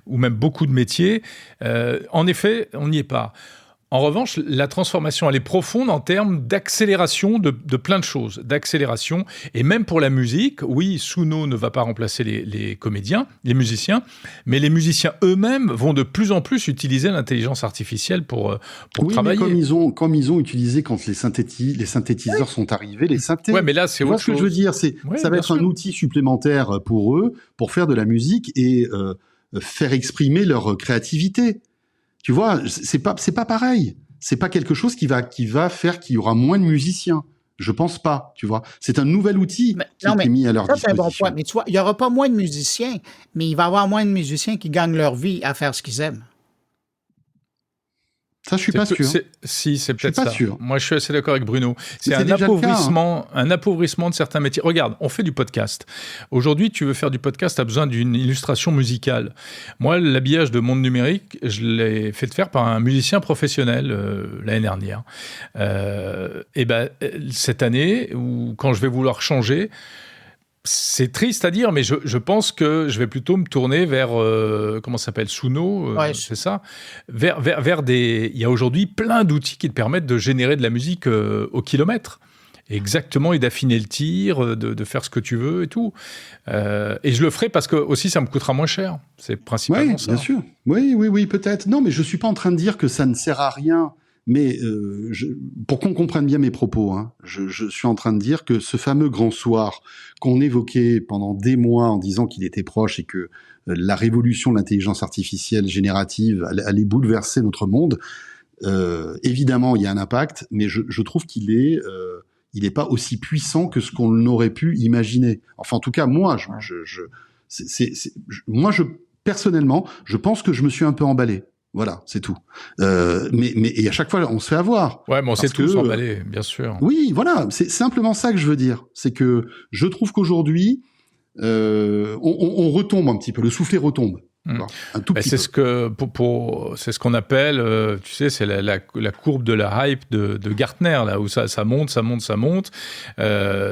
ou même beaucoup de métiers, en effet, on n'y est pas. En revanche, la transformation, elle est profonde en termes d'accélération de plein de choses, d'accélération. Et même pour la musique, oui, Suno ne va pas remplacer les comédiens, les musiciens, mais les musiciens eux-mêmes vont de plus en plus utiliser l'intelligence artificielle pour travailler. Oui, mais comme ils ont utilisé quand les synthétiseurs sont arrivés, les synthés. Ouais, mais là, c'est autre chose. Ce que je veux dire, ça va être un outil supplémentaire pour eux, pour faire de la musique et faire exprimer leur créativité. Tu vois, c'est pas pareil. C'est pas quelque chose qui va faire qu'il y aura moins de musiciens. Je pense pas, tu vois. C'est un nouvel outil qui est mis à leur disposition. C'est un bon point. Mais tu vois, il y aura pas moins de musiciens, mais il va y avoir moins de musiciens qui gagnent leur vie à faire ce qu'ils aiment. Ça, je suis pas sûr. Si, c'est peut-être ça. Je suis pas sûr. Moi, je suis assez d'accord avec Bruno. C'est un appauvrissement de certains métiers. Regarde, on fait du podcast. Aujourd'hui, tu veux faire du podcast, tu as besoin d'une illustration musicale. Moi, l'habillage de Monde Numérique, je l'ai fait faire par un musicien professionnel l'année dernière. Cette année, quand je vais vouloir changer, c'est triste à dire, mais je pense que je vais plutôt me tourner vers, comment ça s'appelle, Suno, c'est ça, vers des... Il y a aujourd'hui plein d'outils qui te permettent de générer de la musique au kilomètre. Exactement, et d'affiner le tir, de faire ce que tu veux et tout. Et je le ferai parce que aussi ça me coûtera moins cher. C'est principalement ça. Oui, bien sûr. Oui, peut-être. Non, mais je suis pas en train de dire que ça ne sert à rien. Mais pour qu'on comprenne bien mes propos, je suis en train de dire que ce fameux grand soir qu'on évoquait pendant des mois en disant qu'il était proche et que la révolution de l'intelligence artificielle générative allait bouleverser notre monde, évidemment, il y a un impact, mais je trouve qu'il est pas aussi puissant que ce qu'on aurait pu imaginer. Enfin, en tout cas, moi, personnellement, je pense que je me suis un peu emballé. Voilà, c'est tout. Mais à chaque fois, on se fait avoir. Ouais, mais on s'est tous emballés, bien sûr. Oui, voilà, c'est simplement ça que je veux dire. C'est que je trouve qu'aujourd'hui, on retombe un petit peu, le soufflet retombe. Un tout petit c'est peu. C'est ce qu'on appelle, tu sais, c'est la courbe de la hype de Gartner, là où ça monte.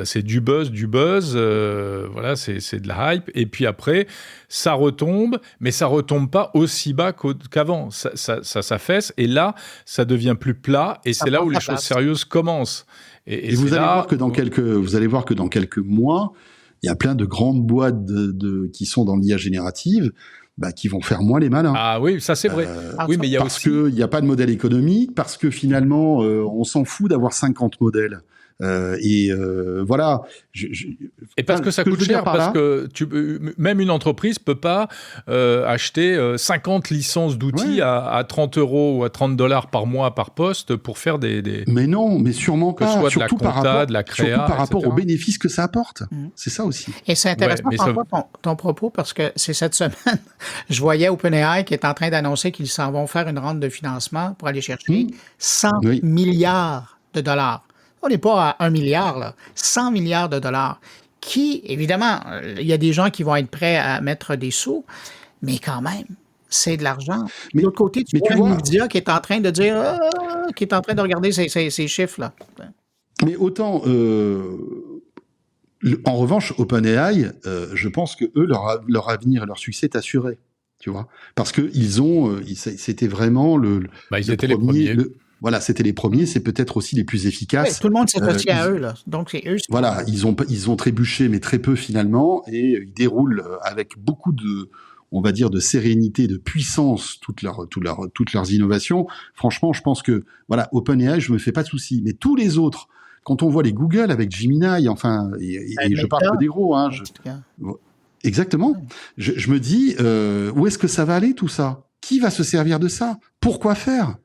C'est du buzz, voilà, c'est de la hype. Et puis après, ça retombe, mais ça retombe pas aussi bas qu'avant. Ça s'affaisse, et là, ça devient plus plat, et c'est là où les choses sérieuses commencent. Et vous allez voir que dans quelques mois, il y a plein de grandes boîtes qui sont dans l'IA générative, qui vont faire moins les malins. Ah oui, ça c'est vrai. Oui, mais il y a parce qu'il n'y a pas de modèle économique, parce que finalement, on s'en fout d'avoir 50 modèles. Voilà. Et parce que ça coûte cher, parce que même une entreprise peut pas acheter 50 licences d'outils à 30 € ou à $30 par mois par poste pour faire des... Mais non, mais sûrement pas. Que ce soit de la compta, de la créa, surtout par rapport etc. aux bénéfices que ça apporte. C'est ça aussi. Et c'est intéressant ton propos, parce que c'est cette semaine, je voyais OpenAI qui est en train d'annoncer qu'ils s'en vont faire une ronde de financement pour aller chercher 100 milliards de dollars. On n'est pas à 1 milliard, là. 100 milliards de dollars. Qui, évidemment, il y a des gens qui vont être prêts à mettre des sous, mais quand même, c'est de l'argent. De l'autre côté, tu vois un média qui est en train de dire, qui est en train de regarder ces chiffres-là. Mais autant, en revanche, OpenAI, je pense que eux, leur avenir et leur succès est assuré. Tu vois, parce que c'était vraiment ils étaient les premiers. Voilà, c'était les premiers, c'est peut-être aussi les plus efficaces. Ouais, tout le monde s'est associé à eux, là. Donc, c'est eux. Voilà, ils ont trébuché, mais très peu finalement, et ils déroulent avec beaucoup de, on va dire, de sérénité, de puissance, toutes leurs innovations. Franchement, je pense que, voilà, OpenAI, je me fais pas de soucis. Mais tous les autres, quand on voit les Google avec Gemini, enfin, et je parle que des gros, hein. Exactement. Je me dis, où est-ce que ça va aller, tout ça? Qui va se servir de ça? Pourquoi faire?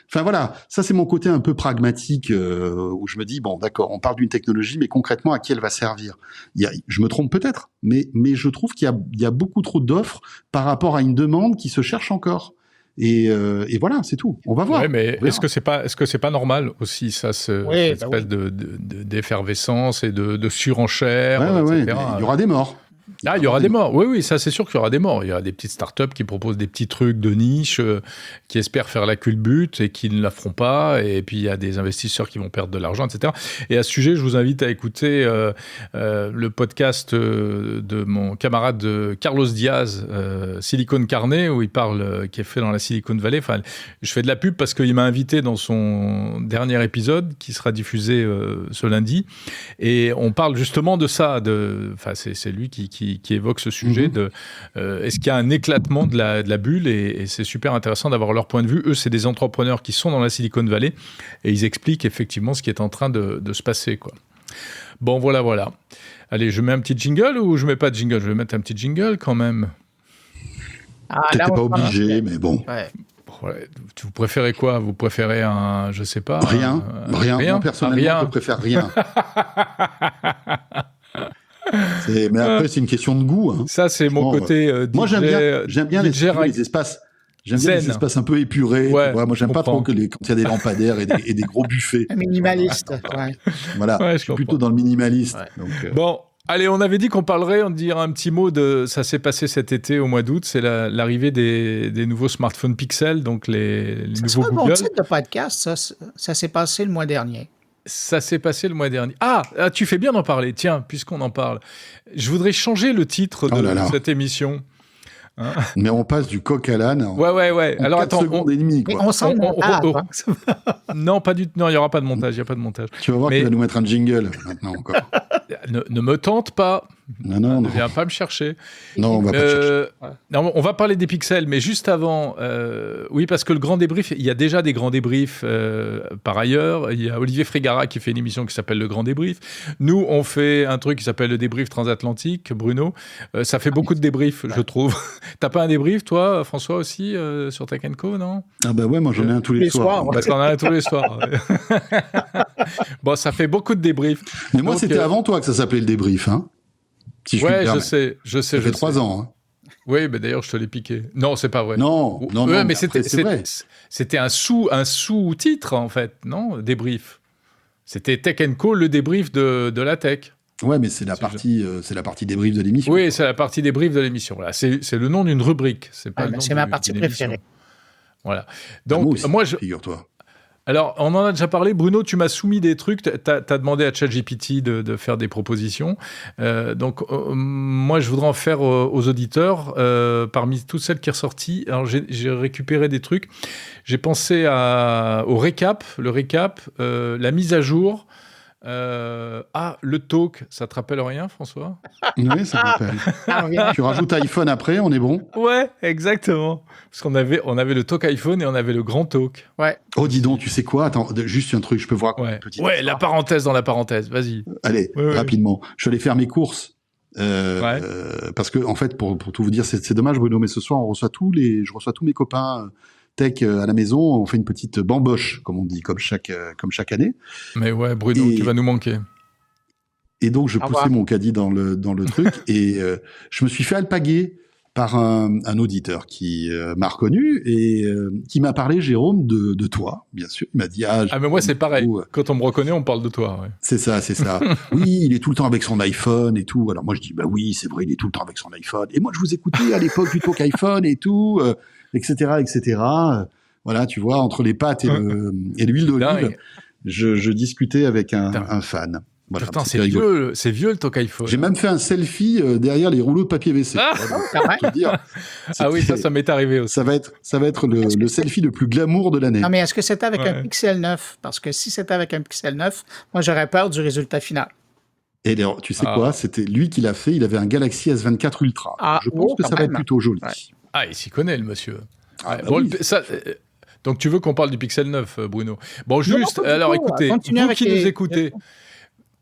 Enfin voilà, ça c'est mon côté un peu pragmatique où je me dis bon d'accord, on parle d'une technologie, mais concrètement à qui elle va servir? Je me trompe peut-être, mais je trouve qu'il y a beaucoup trop d'offres par rapport à une demande qui se cherche encore. Et voilà, c'est tout. On va voir. Ouais, mais est-ce que c'est pas normal aussi ça, cette espèce d'effervescence et de surenchère, etc. Il y aura des morts. Ah, il y aura des morts. Oui, ça c'est sûr qu'il y aura des morts. Il y aura des petites startups qui proposent des petits trucs de niche, qui espèrent faire la culbute et qui ne la feront pas. Et puis il y a des investisseurs qui vont perdre de l'argent, etc. Et à ce sujet, je vous invite à écouter le podcast de mon camarade Carlos Diaz, Silicon Carnet, où il parle, qui est fait dans la Silicon Valley. Enfin, je fais de la pub parce qu'il m'a invité dans son dernier épisode qui sera diffusé ce lundi. Et on parle justement de ça. Enfin, c'est lui qui évoque ce sujet de est-ce qu'il y a un éclatement de la bulle, et c'est super intéressant d'avoir leur point de vue. Eux, c'est des entrepreneurs qui sont dans la Silicon Valley et ils expliquent effectivement ce qui est en train de se passer, quoi. Bon, voilà. Allez, je mets un petit jingle ou je mets pas de jingle? Je vais mettre un petit jingle quand même. T'étais pas obligé, mais bon. Ouais. Vous préférez quoi? Vous préférez un, je sais pas... Rien. Moi, personnellement, je préfère rien. Mais après, c'est une question de goût. Hein. Ça, c'est mon côté DJ. Moi, j'aime bien les espaces. J'aime bien les espaces un peu épurés. Ouais, moi, j'aime pas trop quand il y a des lampadaires et des gros buffets. Minimaliste. Voilà, je suis plutôt dans le minimaliste. Ouais. Donc, Bon, allez, on avait dit qu'on dirait un petit mot de... Ça s'est passé cet été, au mois d'août. C'est l'arrivée des nouveaux smartphones Pixel, donc les nouveaux Google. C'est un bon titre de podcast, ça s'est passé le mois dernier. Ça s'est passé le mois dernier. Ah, tu fais bien d'en parler. Tiens, puisqu'on en parle, je voudrais changer le titre de cette émission. Hein, mais on passe du coq à l'âne. Ouais. Alors attends, secondes et demie, quoi. On sent le montage. Non, pas du tout. Non, il y aura pas de montage. Il y a pas de montage. Tu vas voir qu'il va nous mettre un jingle maintenant encore. Ne me tente pas. Non. Ne viens pas me chercher. Non, on va pas te chercher. Non, on va parler des pixels, mais juste avant, oui, parce que le grand débrief, il y a déjà des grands débriefs par ailleurs. Il y a Olivier Frégara qui fait une émission qui s'appelle Le Grand Débrief. Nous, on fait un truc qui s'appelle le débrief transatlantique. Bruno, ça fait beaucoup de débriefs, je trouve. T'as pas un débrief, toi, François, aussi, sur Tech & Co, non? Ah bah ouais, moi j'en ai un tous les soirs. Parce qu'on en a un tous les soirs. Bon, ça fait beaucoup de débriefs. Mais moi, c'était avant toi que ça s'appelait le débrief, hein. Si je puis me permettre. je sais. Ça fait 3 ans, hein. Oui, mais d'ailleurs, je te l'ai piqué. Non, c'est pas vrai. Non, mais c'est vrai. c'était un sous-titre, en fait, non? Débrief. C'était Tech & Co, le débrief de la tech. Ouais, mais c'est la partie débrief de l'émission. Oui, c'est la partie débrief de l'émission. Voilà, c'est le nom d'une rubrique. C'est pas le nom c'est ma partie préférée. Voilà. Donc, moi aussi, figure-toi. Alors, on en a déjà parlé. Bruno, tu m'as soumis des trucs. T'as demandé à ChatGPT de faire des propositions. Donc, moi, je voudrais en faire aux auditeurs. Parmi toutes celles qui sont ressorties, alors j'ai récupéré des trucs. J'ai pensé au récap, la mise à jour. Le talk, ça te rappelle rien, François? Oui, ça me rappelle. Tu rajoutes iPhone après, on est bon? Ouais, exactement. Parce qu'on avait le talk iPhone et on avait le grand talk. Ouais. Oh, dis donc, tu sais quoi? Attends, juste un truc, je peux vous raconter une petite histoire. La parenthèse dans la parenthèse, vas-y. Allez, rapidement. Je suis allé faire mes courses. Parce que, en fait, pour tout vous dire, c'est dommage, Bruno, mais ce soir, je reçois tous mes copains tech à la maison, on fait une petite bamboche, comme on dit, comme chaque année. Mais ouais, Bruno, tu vas nous manquer. Et donc, je poussais mon caddie dans le truc, et je me suis fait alpaguer par un auditeur qui m'a reconnu, et qui m'a parlé, Jérôme, de toi, bien sûr. Il m'a dit... mais moi, c'est pareil. Quand on me reconnaît, on parle de toi. Ouais. C'est ça. Oui, il est tout le temps avec son iPhone et tout. Alors moi, je dis, bah oui, c'est vrai, il est tout le temps avec son iPhone. Et moi, je vous écoutais à l'époque du talk iPhone et tout... etc. Voilà, tu vois, entre les pâtes et l'huile d'olive, je discutais avec un fan. Voilà, putain, c'est vieux le talk iPhone. J'ai même fait un selfie derrière les rouleaux de papier WC. Ça m'est arrivé aussi. Ça va être le selfie le plus glamour de l'année. Non, mais est-ce que c'était avec un Pixel 9? Parce que si c'était avec un Pixel 9, moi, j'aurais peur du résultat final. Et alors, tu sais quoi? C'était lui qui l'a fait. Il avait un Galaxy S24 Ultra. Je pense que ça va être plutôt joli. Ah, il s'y connaît, le monsieur. Donc, tu veux qu'on parle du Pixel 9, Bruno? Bon, juste, alors écoutez, vous qui nous écoutez...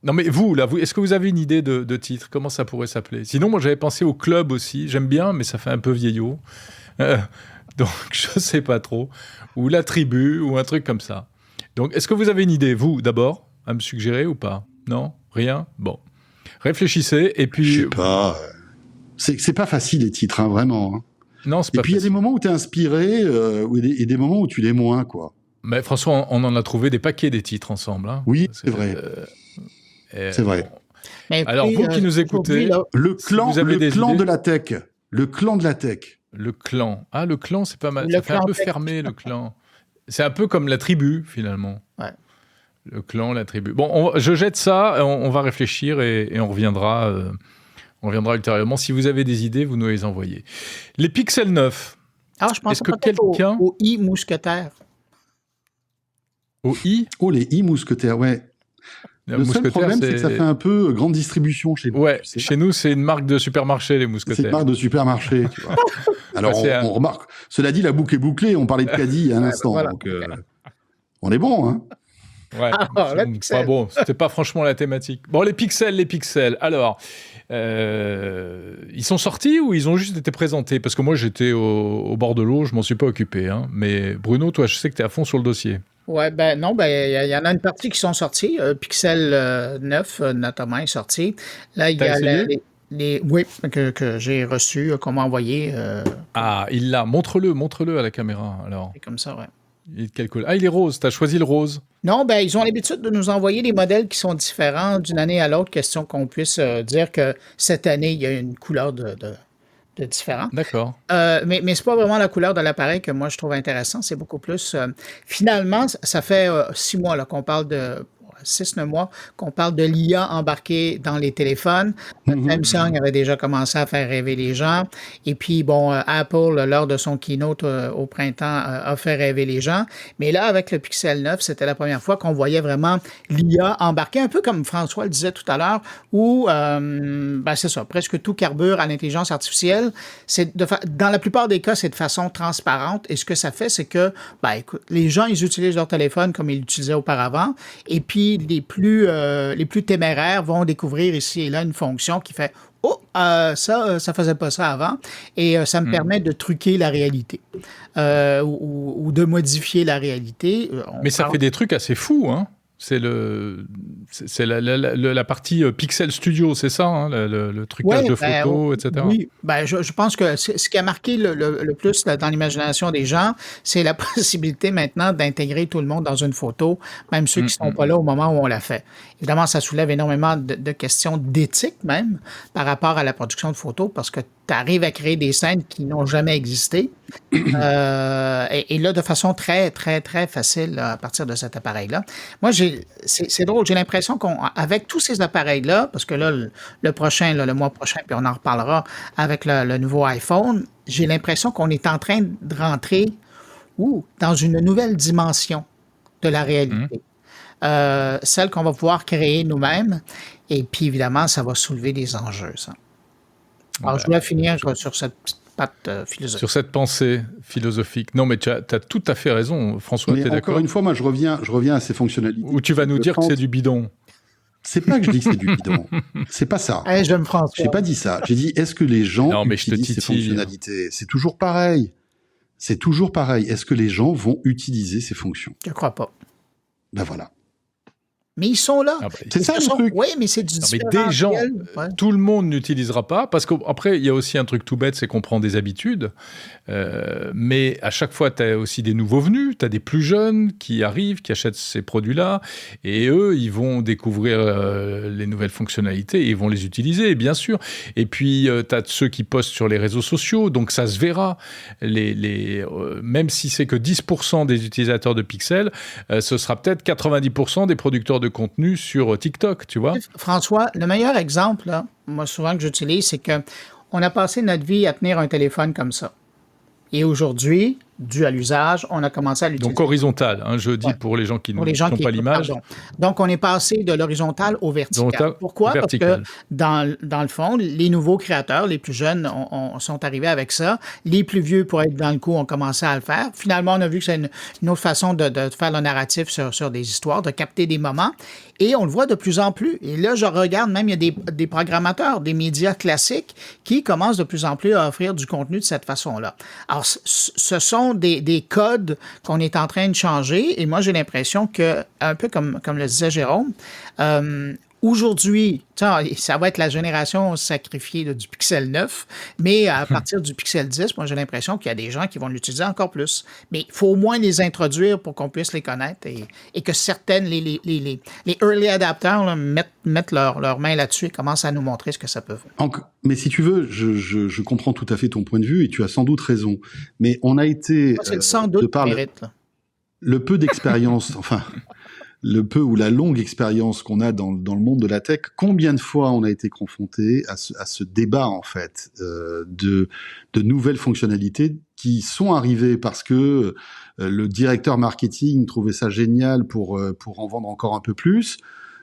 Non, mais vous, est-ce que vous avez une idée de titre? Comment ça pourrait s'appeler? Sinon, moi, j'avais pensé au club aussi. J'aime bien, mais ça fait un peu vieillot. Donc, je sais pas trop. Ou la tribu, ou un truc comme ça. Donc, est-ce que vous avez une idée, vous, d'abord, à me suggérer ou pas? Non? Rien? Bon. Réfléchissez, et puis... Je sais pas. C'est pas facile, les titres, hein, vraiment. Hein. Non, c'est pas facile. Et puis, il y a des moments où tu es inspiré, et des moments où tu l'es moins, quoi. Mais François, on en a trouvé des paquets des titres ensemble. Hein. Oui, c'est vrai. C'est vrai. Mais alors, vous qui nous écoutez... Le clan de la tech. Le clan de la tech. Le clan. Ah, le clan, c'est pas mal. Ça fait un peu fermé, le clan. C'est un peu comme la tribu, finalement. Ouais. Le clan, la tribu. Bon, je jette ça, on va réfléchir et on reviendra... On reviendra ultérieurement. Si vous avez des idées, vous nous les envoyez. Les Pixel 9. Je pense que quelqu'un... au i-mousquetaire. Au i? Oh, les i-mousquetaires, ouais. Le seul problème, c'est que ça fait un peu grande distribution chez nous. Ouais, chez nous, c'est une marque de supermarché, les mousquetaires. C'est une marque de supermarché, tu vois. Alors, on remarque... Cela dit, la boucle est bouclée. On parlait de caddie à l'instant. Voilà. Donc, on est bon, hein. Ouais, pas bon. C'était pas franchement la thématique. Bon, les pixels. Alors, ils sont sortis ou ils ont juste été présentés? Parce que moi, j'étais au bord de l'eau, je m'en suis pas occupé. Hein. Mais Bruno, toi, je sais que tu es à fond sur le dossier. Ouais, non, il y en a une partie qui sont sortis. Pixel 9, notamment, est sorti. Là, il y a oui, que j'ai reçu, qu'on m'a envoyé. Il l'a. Montre-le à la caméra, alors. C'est comme ça, ouais. Il est il est rose. T'as choisi le rose? Non, ils ont l'habitude de nous envoyer des modèles qui sont différents d'une année à l'autre, question qu'on puisse dire que cette année, il y a une couleur de différent. D'accord. Mais c'est pas vraiment la couleur de l'appareil que moi je trouve intéressant, c'est beaucoup plus... finalement, ça fait 6 mois là, qu'on parle de... 6-9 mois qu'on parle de l'IA embarquée dans les téléphones. Samsung avait déjà commencé à faire rêver les gens. Et puis, bon, Apple, lors de son keynote au printemps, a fait rêver les gens. Mais là, avec le Pixel 9, c'était la première fois qu'on voyait vraiment l'IA embarquée, un peu comme François le disait tout à l'heure, où, c'est ça, presque tout carbure à l'intelligence artificielle. Dans la plupart des cas, c'est de façon transparente. Et ce que ça fait, c'est que, écoute, les gens, ils utilisent leur téléphone comme ils l'utilisaient auparavant. Et puis, les plus téméraires vont découvrir ici et là une fonction qui fait « Oh, ça faisait pas ça avant. » Et ça me permet de truquer la réalité ou de modifier la réalité. Mais ça fait des trucs assez fous, hein? C'est la partie Pixel Studio, c'est ça, hein, le trucage de photos, etc. Oui, je pense que ce qui a marqué le plus dans l'imagination des gens, c'est la possibilité maintenant d'intégrer tout le monde dans une photo, même ceux qui ne sont pas là au moment où on la fait. Évidemment, ça soulève énormément de questions d'éthique même par rapport à la production de photos, parce que tu arrives à créer des scènes qui n'ont jamais existé. Et là, de façon très, très, très facile à partir de cet appareil-là. Moi, c'est drôle, j'ai l'impression qu'avec tous ces appareils-là, parce que là, le mois prochain, puis on en reparlera avec le nouveau iPhone, j'ai l'impression qu'on est en train de rentrer dans une nouvelle dimension de la réalité. Celle qu'on va pouvoir créer nous-mêmes. Et puis, évidemment, ça va soulever des enjeux, ça. Alors, je voulais finir sur cette petite patte philosophique. Sur cette pensée philosophique. Non, mais tu as tout à fait raison, François, tu es d'accord? Encore une fois, moi, je reviens à ces fonctionnalités. Ou tu vas nous dire que c'est du bidon. C'est pas que je dis que c'est du bidon. C'est pas ça. J'aime François. J'ai pas dit ça. J'ai dit, est-ce que les gens utilisent ces fonctionnalités? C'est toujours pareil. C'est toujours pareil. Est-ce que les gens vont utiliser ces fonctions? Je crois pas. Ben voilà. Mais ils sont là. C'est ça le truc. Oui, mais c'est du différentiel. Mais des gens, tout le monde n'utilisera pas, parce qu'après, il y a aussi un truc tout bête, c'est qu'on prend des habitudes. Mais à chaque fois, tu as aussi des nouveaux venus, tu as des plus jeunes qui arrivent, qui achètent ces produits-là, et eux, ils vont découvrir les nouvelles fonctionnalités, et ils vont les utiliser, bien sûr. Et puis, tu as ceux qui postent sur les réseaux sociaux, donc ça se verra. Même si c'est que 10% des utilisateurs de Pixel, ce sera peut-être 90% des producteurs de contenu sur TikTok, tu vois. François, le meilleur exemple, là, moi souvent que j'utilise, c'est qu'on a passé notre vie à tenir un téléphone comme ça. Et aujourd'hui, dû à l'usage, on a commencé à l'utiliser. Donc horizontal, hein, je dis pour les gens qui n'ont pas l'image. Pardon. Donc on est passé de l'horizontal au vertical. Pourquoi? Vertical. Parce que dans le fond, les nouveaux créateurs, les plus jeunes, sont arrivés avec ça. Les plus vieux, pour être dans le coup, ont commencé à le faire. Finalement, on a vu que c'est une autre façon de faire le narratif sur des histoires, de capter des moments. Et on le voit de plus en plus. Et là, je regarde même, il y a des programmateurs, des médias classiques qui commencent de plus en plus à offrir du contenu de cette façon-là. Alors, ce sont des codes qu'on est en train de changer. Et moi, j'ai l'impression que, un peu comme le disait Jérôme, aujourd'hui, ça va être la génération sacrifiée du Pixel 9, mais à partir du Pixel 10, moi, j'ai l'impression qu'il y a des gens qui vont l'utiliser encore plus. Mais il faut au moins les introduire pour qu'on puisse les connaître et que certaines, les early adapters là, mettent leur main là-dessus et commencent à nous montrer ce que ça peut faire. Mais si tu veux, je comprends tout à fait ton point de vue et tu as sans doute raison. Mais on a été... c'est le sans doute qui mérite, là. Le peu d'expérience, le peu ou la longue expérience qu'on a dans le monde de la tech, combien de fois on a été confronté à ce débat, en fait, de nouvelles fonctionnalités qui sont arrivées parce que le directeur marketing trouvait ça génial pour en vendre encore un peu plus.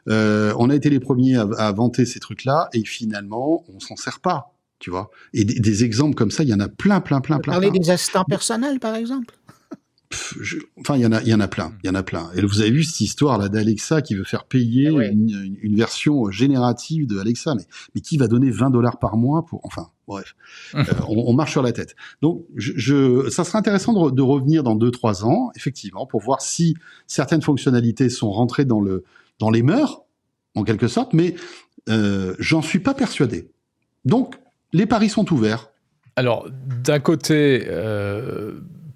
On a été les premiers à vanter ces trucs-là et finalement, on s'en sert pas, tu vois. Et des exemples comme ça, il y en a plein. Parler des assistants personnels, par exemple. Il y en a plein. Et vous avez vu cette histoire là d'Alexa qui veut faire payer une version générative de Alexa, mais qui va donner $20 par mois pour, bref, on marche sur la tête. Donc, ça serait intéressant de revenir dans 2-3 ans, effectivement, pour voir si certaines fonctionnalités sont rentrées dans les mœurs, en quelque sorte, mais j'en suis pas persuadé. Donc, les paris sont ouverts. Alors, d'un côté,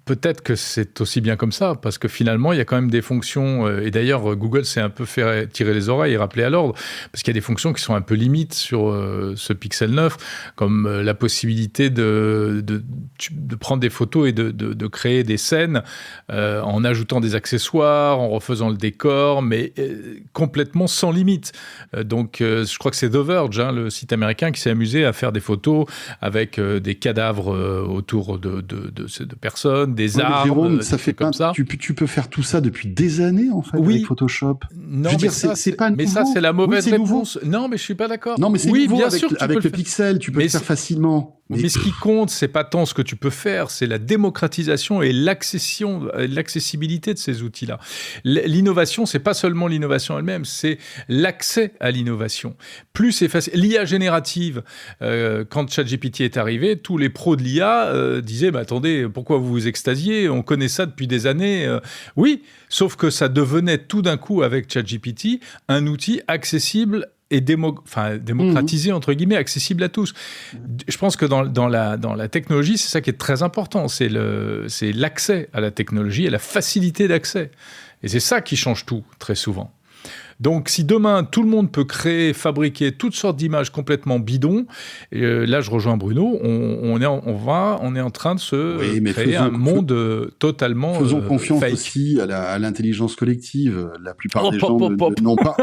peut-être que c'est aussi bien comme ça, parce que finalement, il y a quand même des fonctions, et d'ailleurs, Google s'est un peu fait tirer les oreilles et rappeler à l'ordre, parce qu'il y a des fonctions qui sont un peu limites sur ce Pixel 9, comme la possibilité de prendre des photos et de créer des scènes en ajoutant des accessoires, en refaisant le décor, mais complètement sans limite. Donc, je crois que c'est The Verge, le site américain, qui s'est amusé à faire des photos avec des cadavres autour de personnes, des arbres, Jérôme, ça fait comme ça. Tu peux faire tout ça depuis des années, en fait, avec Photoshop. Non, je veux dire, c'est pas nouveau. Mais ça, c'est la mauvaise réponse. Nouveau. Non, mais je suis pas d'accord. Non, mais c'est oui, nouveau bien avec, sûr, avec le Pixel, tu peux le faire facilement. Mais ce qui compte, c'est pas tant ce que tu peux faire, c'est la démocratisation et l'accessibilité de ces outils-là. L'innovation, c'est pas seulement l'innovation elle-même, c'est l'accès à l'innovation. Plus c'est facile. L'IA générative, quand ChatGPT est arrivé, tous les pros de l'IA disaient « attendez, pourquoi vous vous extasiez ? On connaît ça depuis des années. » Oui, sauf que ça devenait tout d'un coup, avec ChatGPT, un outil accessible et démocratisé, entre guillemets, accessible à tous. Je pense que dans la technologie, c'est ça qui est très important, c'est l'accès à la technologie et la facilité d'accès. Et c'est ça qui change tout, très souvent. Donc, si demain, tout le monde peut créer, fabriquer toutes sortes d'images complètement bidons, là, je rejoins Bruno, on est en train de se créer un monde totalement faisons confiance fake. aussi à l'intelligence collective. La plupart des gens n'ont pas...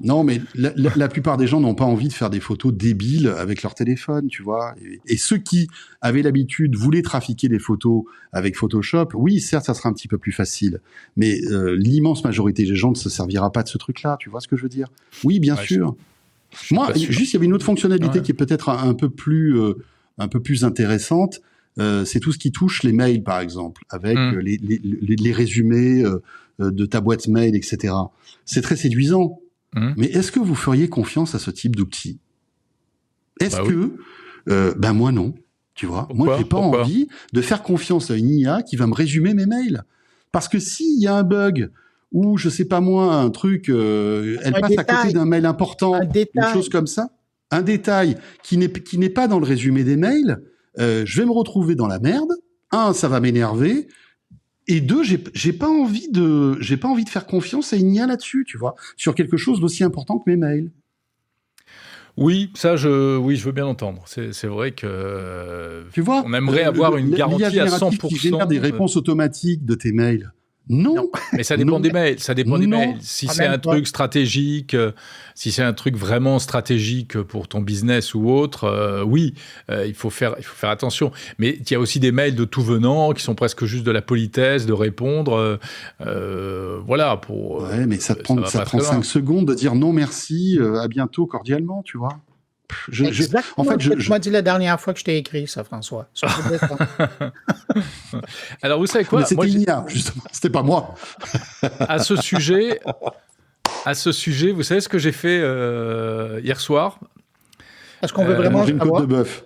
Non, mais la plupart des gens n'ont pas envie de faire des photos débiles avec leur téléphone, tu vois. Et ceux qui avaient l'habitude, voulaient trafiquer des photos avec Photoshop, oui, certes, ça sera un petit peu plus facile. Mais l'immense majorité des gens ne se servira pas de ce truc-là. Tu vois ce que je veux dire? Oui, bien sûr. Moi, juste, il y avait une autre fonctionnalité qui est peut-être un peu plus intéressante. C'est tout ce qui touche les mails, par exemple, avec les résumés de ta boîte mail, etc. C'est très séduisant. Mais est-ce que vous feriez confiance à ce type d'outil? Est-ce que moi non. Tu vois, moi j'ai pas envie de faire confiance à une IA qui va me résumer mes mails, parce que s'il y a un bug ou je sais pas moi un truc, elle passe à côté d'un mail important, une chose comme ça, un détail qui n'est pas dans le résumé des mails, je vais me retrouver dans la merde. Un, ça va m'énerver. Et deux, j'ai pas envie de faire confiance à une IA là-dessus, tu vois, sur quelque chose d'aussi important que mes mails. Oui, ça, je veux bien l'entendre. C'est vrai que tu vois, on aimerait avoir une garantie à 100%. Qui génère des réponses automatiques de tes mails. Non, mais ça dépend des mails. Ça dépend des mails. Si c'est un truc stratégique, si c'est un truc vraiment stratégique pour ton business ou autre, oui, il faut faire attention. Mais il y a aussi des mails de tout venant qui sont presque juste de la politesse, de répondre. Voilà. Ouais, mais ça prend 5 secondes de dire non merci, à bientôt cordialement, tu vois. En fait, tu m'as dit la dernière fois que je t'ai écrit ça, François. Alors, vous savez quoi? Mais c'était Nia, justement. C'était pas moi. À ce sujet, vous savez ce que j'ai fait hier soir? Est-ce qu'on veut vraiment manger une côte de bœuf?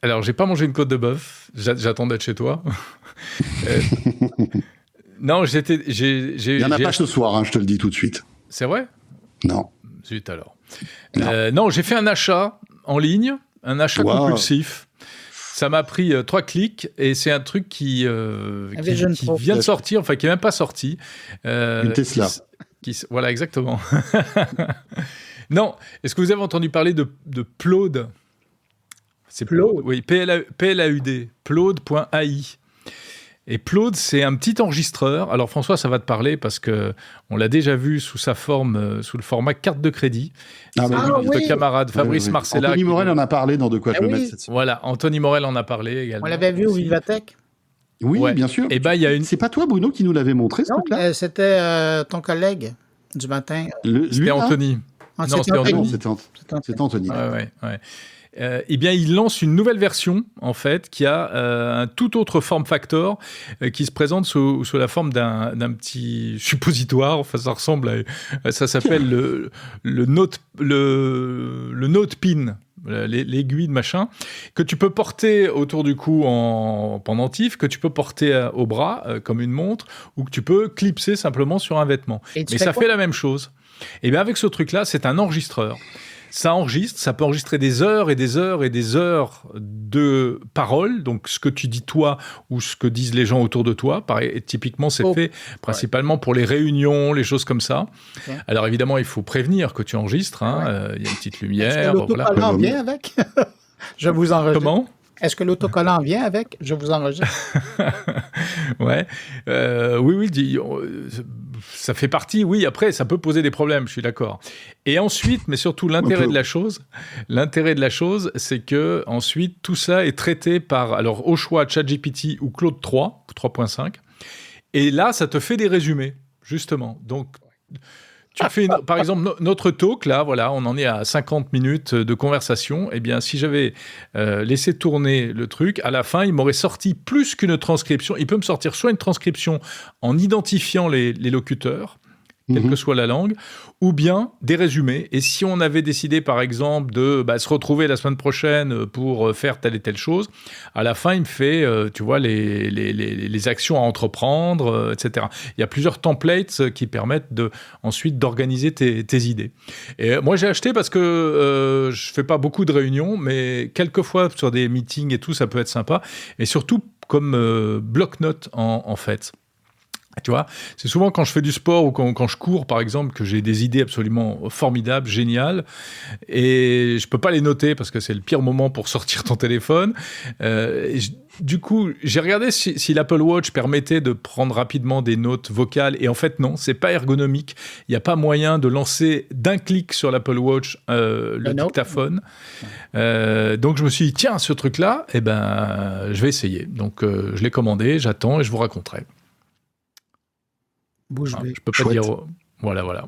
Alors, j'ai pas mangé une côte de bœuf. J'attends d'être chez toi. Non, il y en a pas ce soir, je te le dis tout de suite. C'est vrai? Non. Zut alors. Non, j'ai fait un achat en ligne, un achat compulsif. Ça m'a pris 3 clics et c'est un truc qui vient de sortir, enfin qui n'est même pas sorti. Une Tesla. Voilà, exactement. Non, est-ce que vous avez entendu parler de Plaude? C'est Plaude? Oui, P-L-A-U-D, Plaude.ai. Et Plaude, c'est un petit enregistreur. Alors François, ça va te parler parce que on l'a déjà vu sous sa forme, sous le format carte de crédit. Notre camarade Fabrice Marcella. Anthony Morel en a parlé dans De quoi je me mettre cette semaine. Voilà, Anthony Morel en a parlé également. On l'avait vu au Vivatech. Oui, bien sûr. Et il y a une. C'est pas toi, Bruno, qui nous l'avait montré ce truc-là? C'était ton collègue du matin. C'était Anthony. Non, c'était Anthony. Ouais. Eh bien, il lance une nouvelle version, en fait, qui a un tout autre form factor, qui se présente sous la forme d'un petit suppositoire. Enfin, ça ressemble à... Ça s'appelle le note pin, l'aiguille de machin, que tu peux porter autour du cou en pendentif, que tu peux porter au bras, comme une montre, ou que tu peux clipser simplement sur un vêtement. Mais ça fait la même chose. Et bien, avec ce truc-là, c'est un enregistreur. ça enregistre, ça peut enregistrer des heures et des heures et des heures de paroles, donc ce que tu dis toi ou ce que disent les gens autour de toi. Pareil, typiquement, c'est fait principalement pour les réunions, les choses comme ça. Okay. Alors évidemment, il faut prévenir que tu enregistres, il y a une petite lumière. Est-ce que l'autocollant vient avec? Je vous enregistre. Comment? Est-ce que l'autocollant vient avec? Je vous enregistre. Ouais. Oui, ça fait partie. Oui, après, ça peut poser des problèmes, je suis d'accord. Et ensuite, mais surtout, l'intérêt de la chose, c'est que ensuite, tout ça est traité par, alors, au choix, ChatGPT ou Claude 3.5. Et là, ça te fait des résumés, justement. Donc, tu fais, par exemple, notre talk, là, voilà, on en est à 50 minutes de conversation. Eh bien, si j'avais laissé tourner le truc, à la fin, il m'aurait sorti plus qu'une transcription. Il peut me sortir soit une transcription en identifiant les locuteurs, quelle que soit la langue, ou bien des résumés. Et si on avait décidé, par exemple, de se retrouver la semaine prochaine pour faire telle et telle chose, à la fin, il me fait, tu vois, les actions à entreprendre, etc. Il y a plusieurs templates qui permettent ensuite d'organiser tes idées. Et moi, j'ai acheté parce que je ne fais pas beaucoup de réunions, mais quelquefois, sur des meetings et tout, ça peut être sympa. Et surtout, comme bloc-notes, en fait. Tu vois, c'est souvent quand je fais du sport ou quand je cours, par exemple, que j'ai des idées absolument formidables, géniales, et je peux pas les noter parce que c'est le pire moment pour sortir ton téléphone. Du coup, j'ai regardé si l'Apple Watch permettait de prendre rapidement des notes vocales, et en fait, non, c'est pas ergonomique. Il n'y a pas moyen de lancer d'un clic sur l'Apple Watch le dictaphone. Donc, je me suis dit, tiens, ce truc-là, je vais essayer. Donc, je l'ai commandé, j'attends et je vous raconterai. Je peux pas dire. Voilà.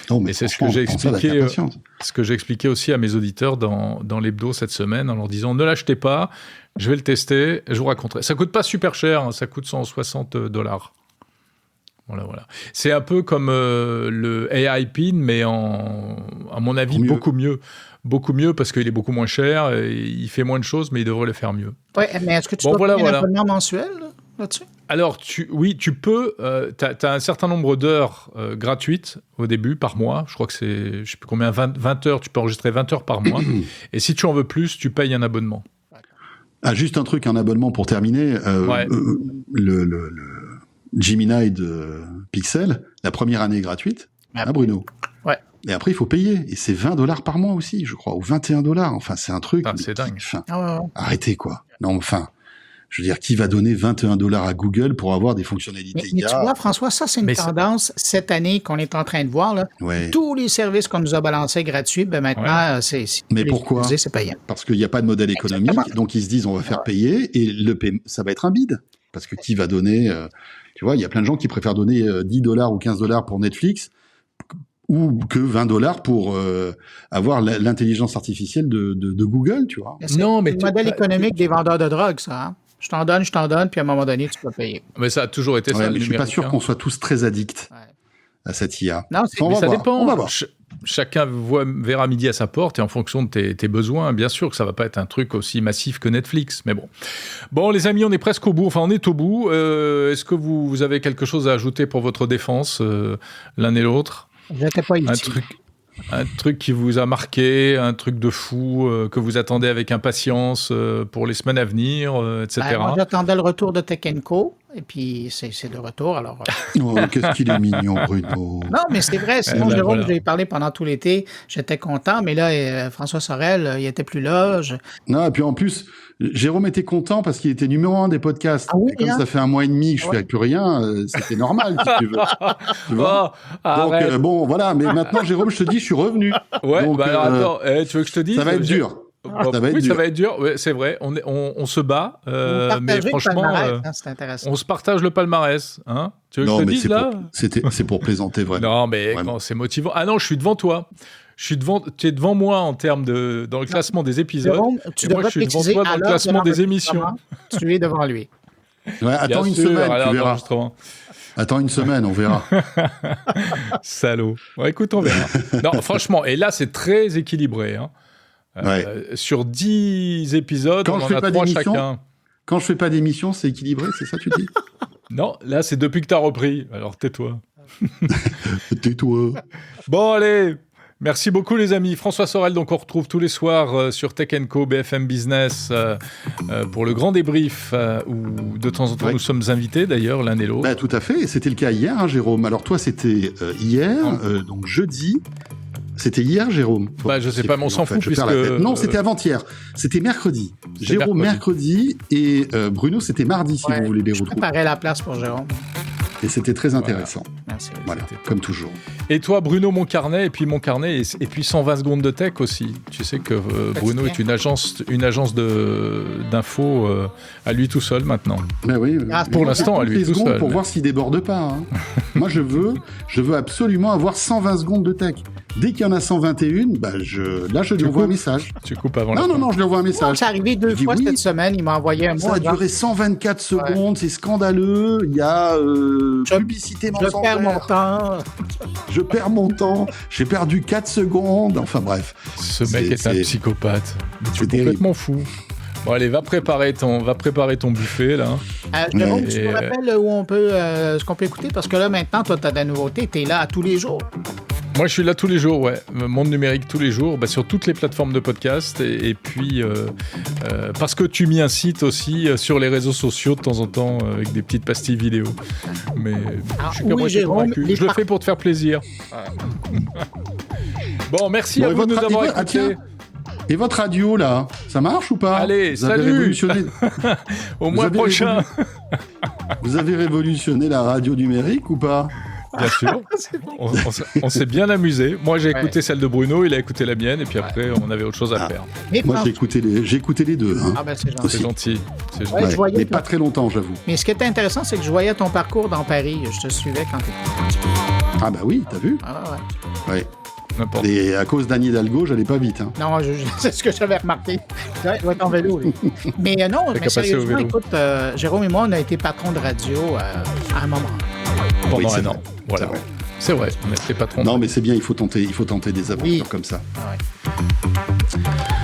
Non, mais c'est ce que j'ai expliqué aussi à mes auditeurs dans l'hebdo cette semaine en leur disant ne l'achetez pas, je vais le tester, je vous raconterai. Ça coûte pas super cher, ça coûte $160. Voilà. C'est un peu comme le AI Pin, mais à mon avis beaucoup mieux parce qu'il est beaucoup moins cher, et il fait moins de choses, mais il devrait le faire mieux. Oui, mais est-ce que tu dois payer un abonnement mensuel là-dessus? Alors, tu peux. Tu as un certain nombre d'heures gratuites au début, par mois. Je crois que c'est, je ne sais plus combien, 20 heures. Tu peux enregistrer 20 heures par mois. Et si tu en veux plus, tu payes un abonnement. Ah, juste un abonnement pour terminer. Le Gemini de Pixel, la première année est gratuite, Bruno. Ouais. Et après, il faut payer. Et c'est $20 par mois aussi, je crois, ou $21. Enfin, c'est un truc. C'est dingue. Arrêtez, quoi. Non, enfin. Je veux dire, qui va donner $21 à Google pour avoir des fonctionnalités mais tu vois, François, ça, c'est une tendance cette année qu'on est en train de voir. Là. Ouais. Tous les services qu'on nous a balancés gratuits, maintenant, c'est mais pourquoi? C'est payant. Parce qu'il n'y a pas de modèle économique, donc ils se disent on va faire payer, et ça va être un bid. Parce que qui va donner... tu vois, il y a plein de gens qui préfèrent donner $10 ou $15 pour Netflix ou que $20 pour avoir l'intelligence artificielle de Google, tu vois. C'est le modèle économique des vendeurs de drogue, ça, hein? Je t'en donne, puis à un moment donné, tu peux payer. Mais ça a toujours été ça. Mais je suis pas sûr qu'on soit tous très addicts à cette IA. Non, mais ça dépend. On va voir. Chacun verra midi à sa porte, et en fonction de tes besoins, bien sûr que ça va pas être un truc aussi massif que Netflix, mais bon. Bon, les amis, on est presque au bout. Enfin, on est au bout. Est-ce que vous avez quelque chose à ajouter pour votre défense, l'un et l'autre? J'étais pas ici. Un truc qui vous a marqué, un truc de fou que vous attendez avec impatience pour les semaines à venir, etc. Moi, j'attendais le retour de Tech & Co. Et puis, c'est de retour, alors... Oh, qu'est-ce qu'il est mignon, Bruno. Non, mais c'est vrai. Sinon, Jérôme, j'ai parlé pendant tout l'été. J'étais content, mais là, François Sorel, il était plus là. Non, et puis en plus, Jérôme était content parce qu'il était numéro 1 des podcasts. Ah oui, et comme ça fait un mois et demi que je fais plus rien, c'était normal, si tu veux. Tu vois? Donc, bon, voilà. Mais maintenant, Jérôme, je te dis, je suis revenu. Ouais, donc, alors attends, tu veux que je te dise? Ça va être dur. Ça va être dur. Ouais, c'est vrai. On se bat, mais franchement, c'est intéressant. On se partage le palmarès. Hein, tu veux que je te dise là? C'est pour plaisanter vraiment. Non, mais quand c'est motivant. Ah non, je suis devant toi. Tu es devant moi en termes dans le classement des épisodes. Jérôme, et moi, je suis devant toi dans le classement des émissions. Tu es devant lui. Ouais, attends une semaine, tu verras. Attends une semaine, on verra. Salaud. Ouais, écoute, on verra. Non, franchement, et là, c'est très équilibré. Hein. Sur 10 épisodes, on en a 3 chacun. Quand je fais pas d'émission, c'est équilibré, c'est ça que tu dis? Non, là, c'est depuis que tu as repris. Alors, tais-toi. Tais-toi. Bon, allez. Merci beaucoup les amis. François Sorel, donc on retrouve tous les soirs sur Tech & Co, BFM Business, pour le grand débrief, où de temps en temps nous sommes invités d'ailleurs, l'un et l'autre. Bah, tout à fait, et c'était le cas hier, hein, Jérôme. Alors toi, c'était hier, donc jeudi. C'était hier, Jérôme? Je sais pas, mais on s'en fout puisque... Non, c'était avant-hier. C'était mercredi. Jérôme mercredi et Bruno, c'était mardi, si vous voulez les retrouver. Je préparais la place pour Jérôme. Et c'était très intéressant. Merci. Voilà, comme toujours. Et toi, Bruno, mon carnet, et puis 120 secondes de tech aussi. Tu sais que Bruno est une agence d'infos à lui tout seul maintenant. Ben oui. Pour l'instant, à lui tout seul. Pour voir s'il déborde pas. Hein. Moi, je veux absolument avoir 120 secondes de tech. Dès qu'il y en a 121, je lui envoie un message. Tu coupes avant Non, je lui envoie un message. C'est arrivé 2 fois cette semaine, il m'a envoyé un mot. Ça a duré 124 secondes, c'est scandaleux. Il y a publicité mensongère. Je perds mon temps. J'ai perdu 4 secondes. Enfin bref. Ce mec est un psychopathe. Tu es complètement fou. Bon allez, va préparer ton buffet là. Jérôme, tu me rappelles où on peut, ce qu'on peut écouter? Parce que là maintenant, toi, tu as des nouveautés, tu es là tous les jours. Moi, je suis là tous les jours, ouais. Monde numérique tous les jours, sur toutes les plateformes de podcast. Et puis, parce que tu m'y incites aussi sur les réseaux sociaux de temps en temps avec des petites pastilles vidéo. Mais je suis convaincu. Je le fais pour te faire plaisir. Bon, merci à vous de nous avoir écoutés. Et votre radio, là, ça marche ou pas? Allez, vous avez révolutionné... Au mois prochain. Vous avez révolutionné la radio numérique ou pas? Bien sûr. On s'est bien amusé. Moi, j'ai écouté celle de Bruno, il a écouté la mienne, et puis après, on avait autre chose à faire. Moi, j'ai écouté les deux. Hein. C'est gentil. C'est gentil. Mais pas très longtemps, j'avoue. Mais ce qui était intéressant, c'est que je voyais ton parcours dans Paris. Je te suivais quand tu étais. Ah bah oui, t'as vu? Ouais. Et à cause d'Anne Hidalgo, j'allais pas vite. Hein. Non, c'est ce que j'avais remarqué. Je dois être en vélo. Mais non, mais sérieusement, écoute, Jérôme et moi, on a été patrons de radio à un moment. Pendant un an. Voilà. C'est vrai, on était patrons. Non, mais c'est bien, il faut tenter des aventures comme ça.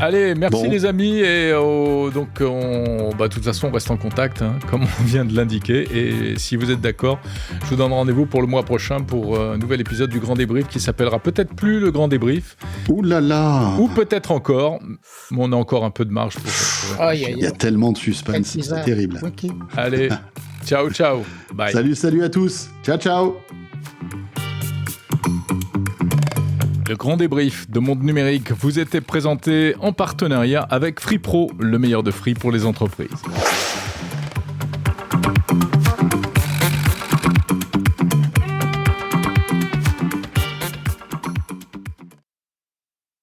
Allez, merci les amis. Et donc, de toute façon, on reste en contact, comme on vient de l'indiquer. Et si vous êtes d'accord, je vous donne rendez-vous pour le mois prochain pour un nouvel épisode du Grand Débrief qui s'appellera peut-être plus le Grand Débrief. Ouh là là. Ou peut-être encore. Mais on a encore un peu de marge pour... Il y a tellement de suspense, c'est terrible. Okay. Allez, ciao. Bye. Salut à tous. Ciao. Le Grand Débrief de Monde Numérique vous était présenté en partenariat avec Free Pro, le meilleur de Free pour les entreprises.